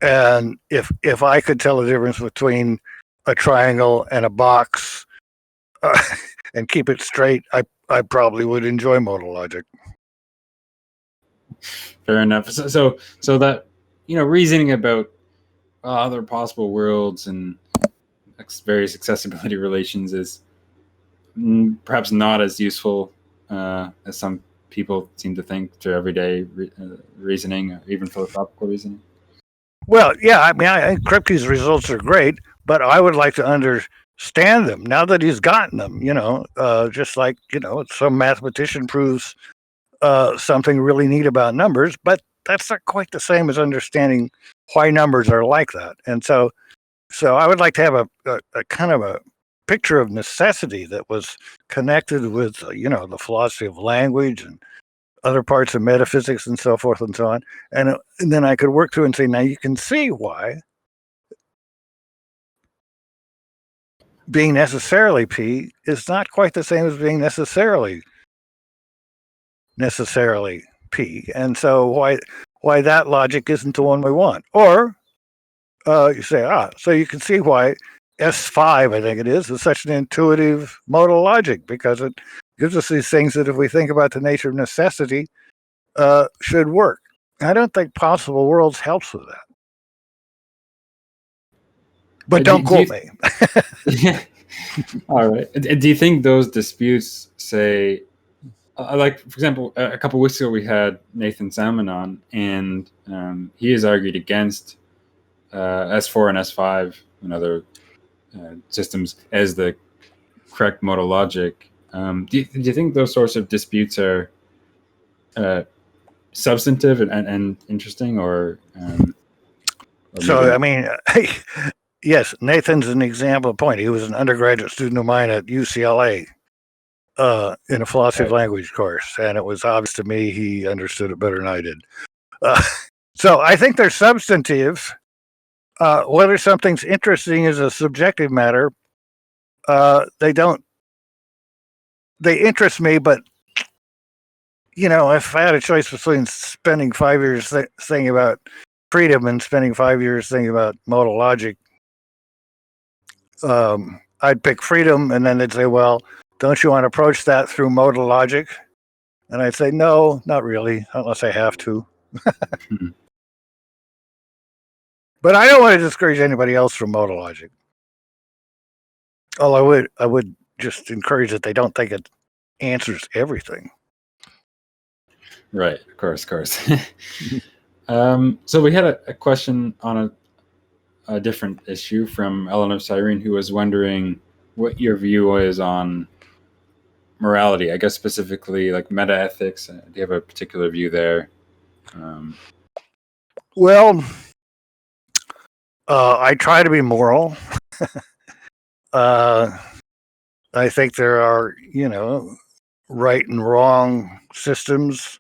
And if I could tell the difference between a triangle and a box and keep it straight, I probably would enjoy modal logic. Fair enough. So that, reasoning about other possible worlds and various accessibility relations is perhaps not as useful as some people seem to think to everyday reasoning, or even philosophical reasoning. Well, yeah, I mean, I think Kripke's results are great, but I would like to understand them now that he's gotten them, just like, some mathematician proves something really neat about numbers, but that's not quite the same as understanding why numbers are like that. And so I would like to have a kind of a picture of necessity that was connected with, the philosophy of language and other parts of metaphysics and so forth and so on. And then I could work through and say, now you can see why being necessarily P is not quite the same as being necessarily P. And so why that logic isn't the one we want. Or you say, so you can see why S5, I think it is such an intuitive modal logic, because it gives us these things that if we think about the nature of necessity, should work. I don't think possible worlds helps with that. But don't quote me. All right. Do you think those disputes say, like, for example, a couple of weeks ago we had Nathan Salmon on, and he has argued against S4 and S5 and other systems as the correct modal logic. Do you think those sorts of disputes are substantive and interesting, or so I mean, yes, Nathan's an example point. He was an undergraduate student of mine at UCLA in a philosophy of language course, and it was obvious to me he understood it better than I did. So I think they're substantive. Whether something's interesting is a subjective matter. They interest me, but if I had a choice between spending 5 years thinking about freedom and spending 5 years thinking about modal logic, I'd pick freedom. And then they'd say, well, don't you want to approach that through modal logic? And I'd say, no, not really, unless I have to. But I don't want to discourage anybody else from modal logic. Oh, I would just encourage that they don't think it answers everything. Right, of course. So we had a question on a different issue from Eleanor Cyrene, who was wondering what your view is on morality. I guess specifically like metaethics. Do you have a particular view there? Well, I try to be moral. I think there are, right and wrong systems.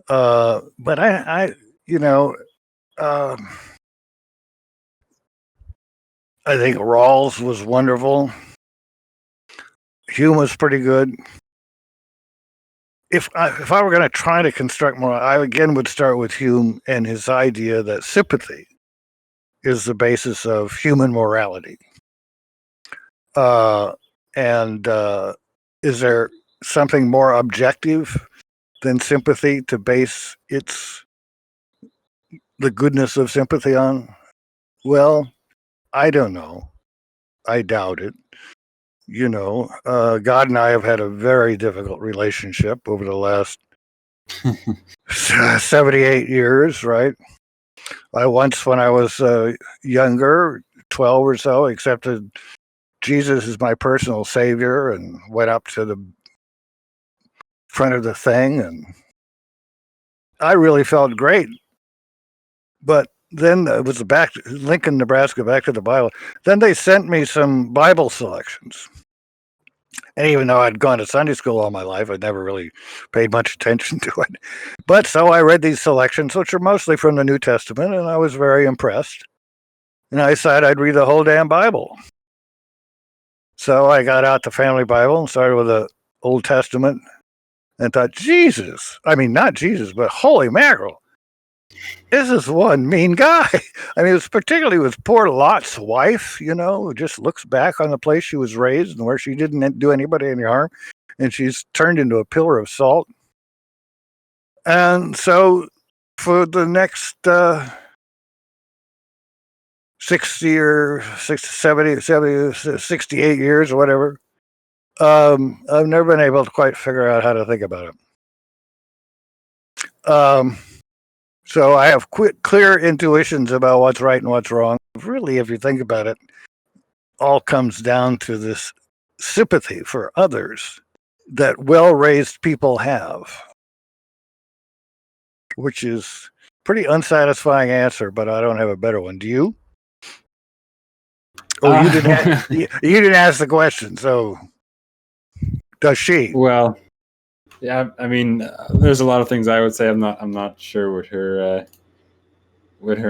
But I think Rawls was wonderful. Hume was pretty good. if I were going to try to construct more, I again would start with Hume and his idea that sympathy is the basis of human morality. And is there something more objective than sympathy to base the goodness of sympathy on? Well, I don't know. I doubt it. God and I have had a very difficult relationship over the last 78 years, right? I once, when I was younger, 12 or so, accepted Jesus as my personal savior and went up to the front of the thing, and I really felt great. But then it was back Lincoln, Nebraska, back to the Bible. Then they sent me some Bible selections. And even though I'd gone to Sunday school all my life, I'd never really paid much attention to it. But so I read these selections, which are mostly from the New Testament, and I was very impressed. And I decided I'd read the whole damn Bible. So I got out the family Bible and started with the Old Testament and thought, Jesus, I mean, not Jesus, but holy mackerel, this is one mean guy. I mean, it was particularly with poor Lot's wife, who just looks back on the place she was raised and where she didn't do anybody any harm, and she's turned into a pillar of salt. And so for the next 60 or 60, 70, 68 years or whatever, I've never been able to quite figure out how to think about it. So I have clear intuitions about what's right and what's wrong. Really, if you think about it, all comes down to this sympathy for others that well-raised people have, which is pretty unsatisfying answer, but I don't have a better one. Do you? Oh, you didn't ask the question, so does she? Well, yeah, I mean, there's a lot of things I would say. I'm not sure what her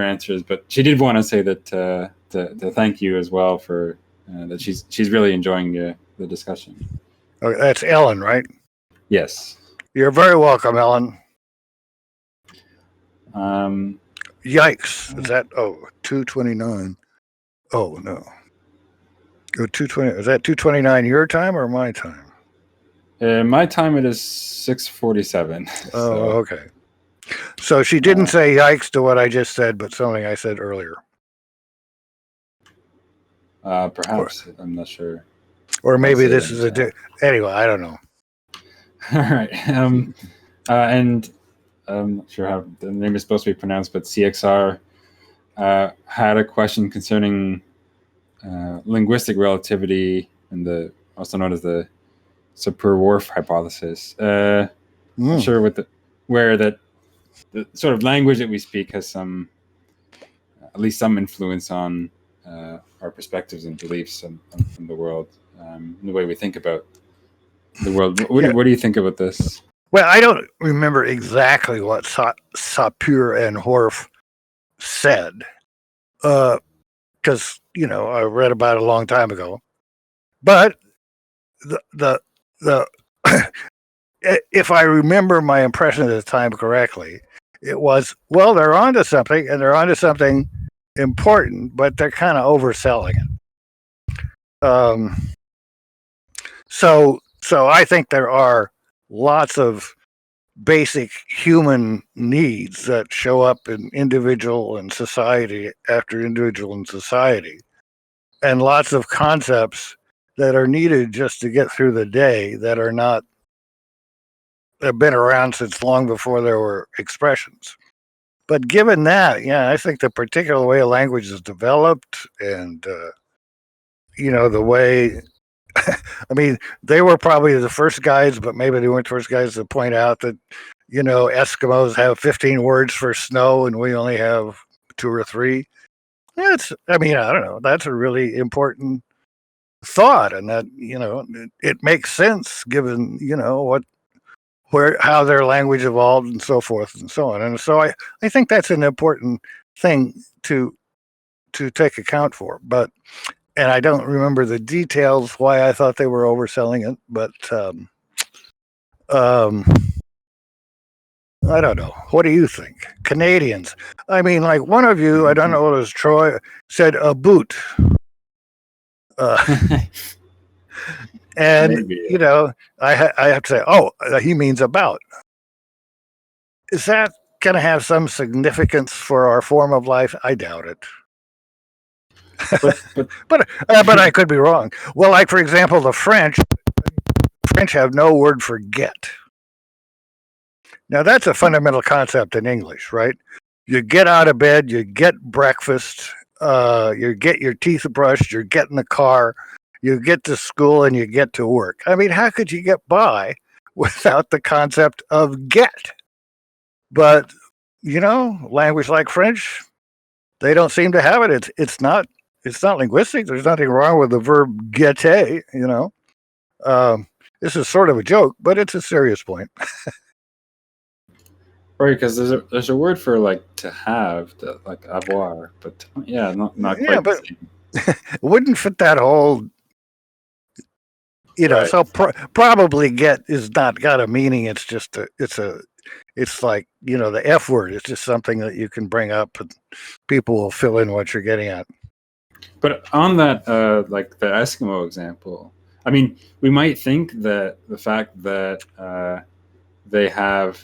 answer is, but she did want to say that to thank you as well for that she's really enjoying the discussion. Okay, that's Ellen, right? Yes. You're very welcome, Ellen. Yikes! Is that 2:29? Oh no. 2:20. Is that 2:29 your time or my time? My time it is 6:47. Oh, okay. So she didn't say yikes to what I just said, but something I said earlier. Perhaps. I'm not sure. Or maybe this is anyway, I don't know. All right. And I'm not sure how the name is supposed to be pronounced, but CXR had a question concerning linguistic relativity and also known as the Sapir-Whorf hypothesis. Not sure where the sort of language that we speak has at least some influence on our perspectives and beliefs on the world, the way we think about the world. What do you think about this? Well, I don't remember exactly what Sapir and Whorf said, because I read about it a long time ago. But the if I remember my impression at the time correctly, it was, well, they're onto something, and they're onto something important, but they're kind of overselling it. So I think there are lots of basic human needs that show up in individual and society after individual and society, and lots of concepts that are needed just to get through the day that are not have been around since long before there were expressions. But given that, I think the particular way a language is developed and the way I mean, they were probably the first guys, but maybe they weren't the first guys to point out that, Eskimos have 15 words for snow and we only have 2 or 3. I don't know. That's a really important thought, and that, it makes sense given, how their language evolved and so forth and so on. And so I think that's an important thing to take account for. And I don't remember the details why I thought they were overselling it, but I don't know. What do you think? Canadians. I mean, like one of you, I don't know, it was Troy, said a boot. And, Maybe. you know, I have to say, oh, he means about. Is that going to have some significance for our form of life? I doubt it. But But I could be wrong. Well, like, for example, the French have no word for get. Now, that's a fundamental concept in English, right? You get out of bed, you get breakfast, you get your teeth brushed, you get in the car, you get to school, and you get to work. I mean, how could you get by without the concept of get? But, you know, language like French, they don't seem to have it. It's not linguistic. There's nothing wrong with the verb getter, you know. This is sort of a joke, but it's a serious point. right, because there's a word for like to have, like avoir, but yeah, not Yeah, quite the but same. it wouldn't fit that whole, you know. Right. So probably get is not got a meaning. It's just it's like, you know, the F word. It's just something that you can bring up and people will fill in what you're getting at. But on that, like the Eskimo example, I mean, we might think that the fact that they have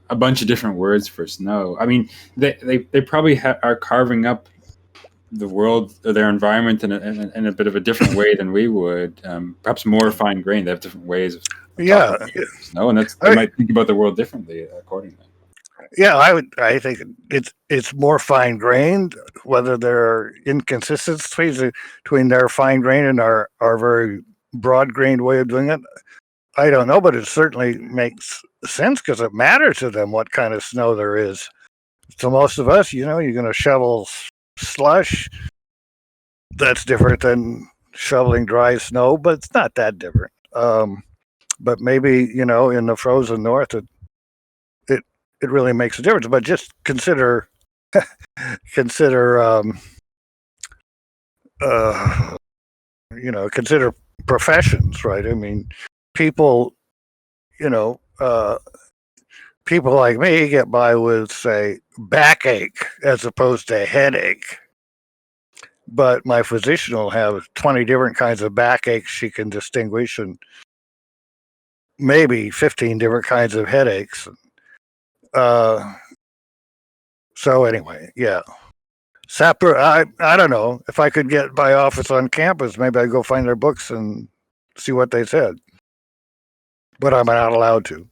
a bunch of different words for snow. I mean, they probably are carving up the world, or their environment, in a bit of a different way than we would. Perhaps more fine grained. They have different ways of talking Yeah, about snow, and they might think about the world differently accordingly. yeah. I think it's more fine grained. Whether there are inconsistencies between their fine grained and our very broad grained way of doing it, I don't know, but it certainly makes sense because it matters to them what kind of snow there is. To most of us, you know, you're going to shovel slush. That's different than shoveling dry snow, but it's not that different. But maybe, you know, in the frozen north, it really makes a difference. But just consider consider you know, consider professions, right? I mean, people, you know, people like me get by with, say, backache as opposed to headache. But my physician will have 20 different kinds of backaches she can distinguish, and maybe 15 different kinds of headaches. So anyway, yeah. I don't know. If I could get my office on campus, maybe I'd go find their books and see what they said. But I'm not allowed to.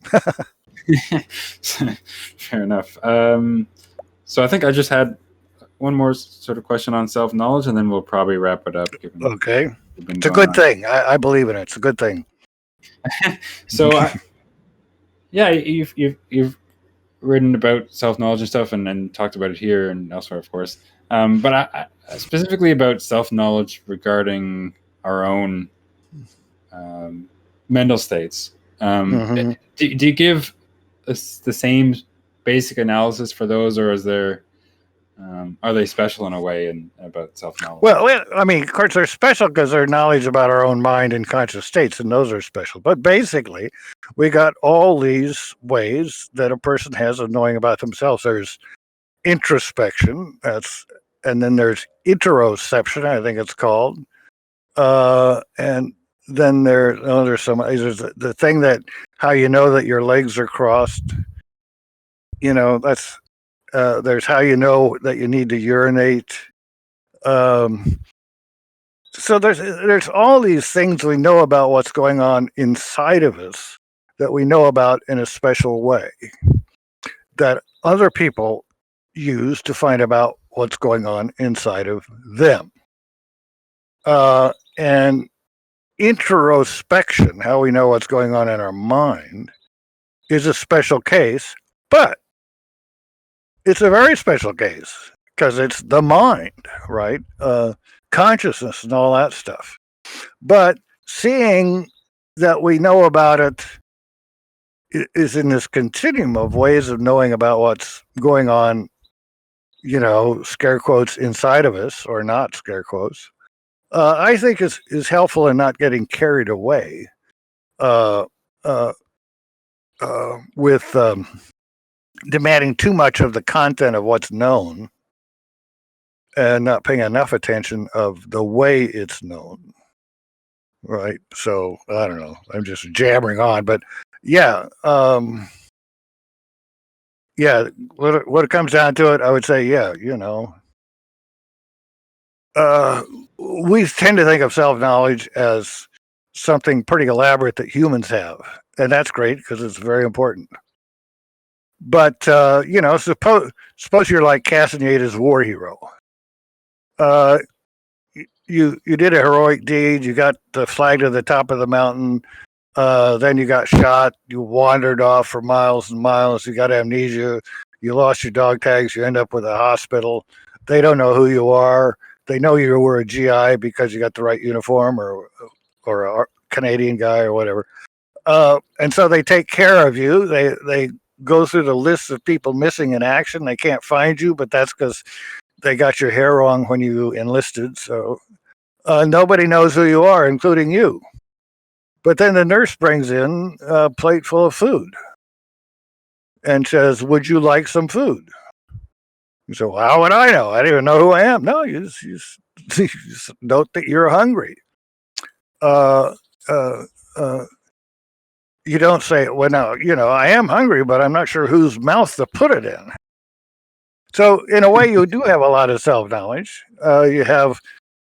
Fair enough. So I think I just had one more sort of question on self-knowledge, and then we'll probably wrap it up. Okay. It's a good thing. I believe in it. It's a good thing. So, yeah, you've written about self-knowledge and stuff, and talked about it here and elsewhere, of course. But I specifically about self-knowledge regarding our own mental states. Mm-hmm. Do you give the same basic analysis for those, or is there are they special in a way about self-knowledge? Well, I mean, of course, they're special because they're knowledge about our own mind and conscious states, and those are special. But basically, we got all these ways that a person has of knowing about themselves. There's introspection, and then there's interoception, I think it's called, and then there's the thing that how you know that your legs are crossed. You know, that's there's how you know that you need to urinate. So there's all these things we know about what's going on inside of us that we know about in a special way that other people use to find about what's going on inside of them. And introspection, how we know what's going on in our mind, is a special case, but it's a very special case because it's the mind, right? Consciousness and all that stuff. But seeing that we know about it is in this continuum of ways of knowing about what's going on, you know, scare quotes, inside of us, or not scare quotes, I think is helpful in not getting carried away with demanding too much of the content of what's known and not paying enough attention of the way it's known. Right. So I don't know. I'm just jabbering on, but yeah. Yeah. What it comes down to it, I would say, yeah, we tend to think of self-knowledge as something pretty elaborate that humans have. And that's great because it's very important. But, suppose you're like Castaneda's war hero. You did a heroic deed. You got the flag to the top of the mountain. Then you got shot. You wandered off for miles and miles. You got amnesia. You lost your dog tags. You end up with a hospital. They don't know who you are. They know you were a GI because you got the right uniform or a Canadian guy or whatever. And so they take care of you. They go through the list of people missing in action. They can't find you, but that's because they got your hair wrong when you enlisted. So nobody knows who you are, including you. But then the nurse brings in a plate full of food and says, "Would you like some food?" You say, "Well, how would I know? I don't even know who I am." No, you just note that you're hungry. You don't say, "Well, no, I am hungry, but I'm not sure whose mouth to put it in." So in a way, you do have a lot of self-knowledge. You have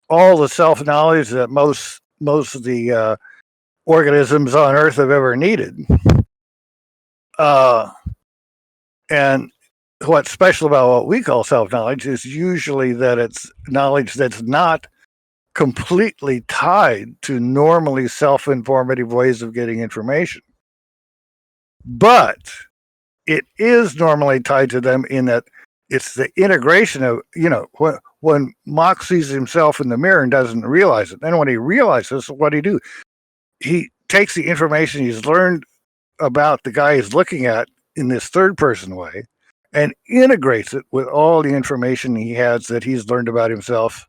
all the self-knowledge that most of the organisms on Earth have ever needed. And what's special about what we call self-knowledge is usually that it's knowledge that's not completely tied to normally self-informative ways of getting information. But it is normally tied to them in that it's the integration of, when Mach sees himself in the mirror and doesn't realize it, then when he realizes, what he do? He takes the information he's learned about the guy he's looking at in this third person way and integrates it with all the information he has that he's learned about himself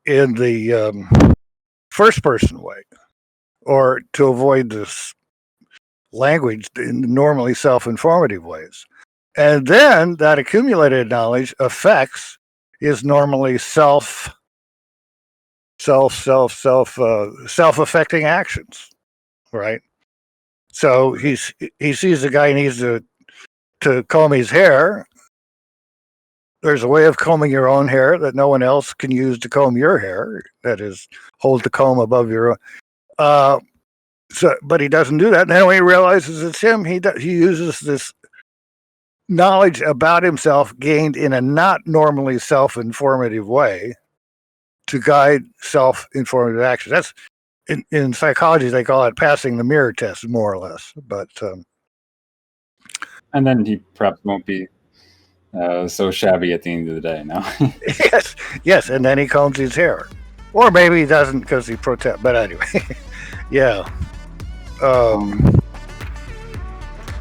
in the first person way, or to avoid this language in normally self-informative ways. And then that accumulated knowledge affects his normally self-affecting actions, right? So he sees the guy needs to comb his hair. There's a way of combing your own hair that no one else can use to comb your hair. That is, hold the comb above your own. But he doesn't do that. And then when he realizes it's him, he uses this knowledge about himself gained in a not normally self-informative way to guide self-informative action. That's in psychology, they call it passing the mirror test, more or less. But and then he perhaps won't be so shabby at the end of the day. No. yes, and then he combs his hair, or maybe he doesn't because he protests. But anyway, yeah.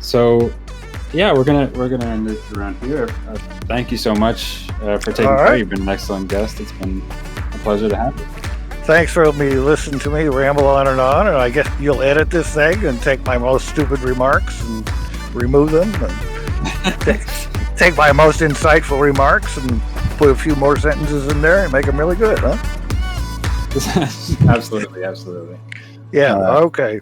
So, yeah, we're gonna end it around here. Thank you so much for taking part. You've been an excellent guest. It's been a pleasure to have you. Thanks for listening to me ramble on, and I guess you'll edit this thing and take my most stupid remarks and remove them, and take my most insightful remarks and put a few more sentences in there and make them really good, huh? Absolutely. Yeah. Okay.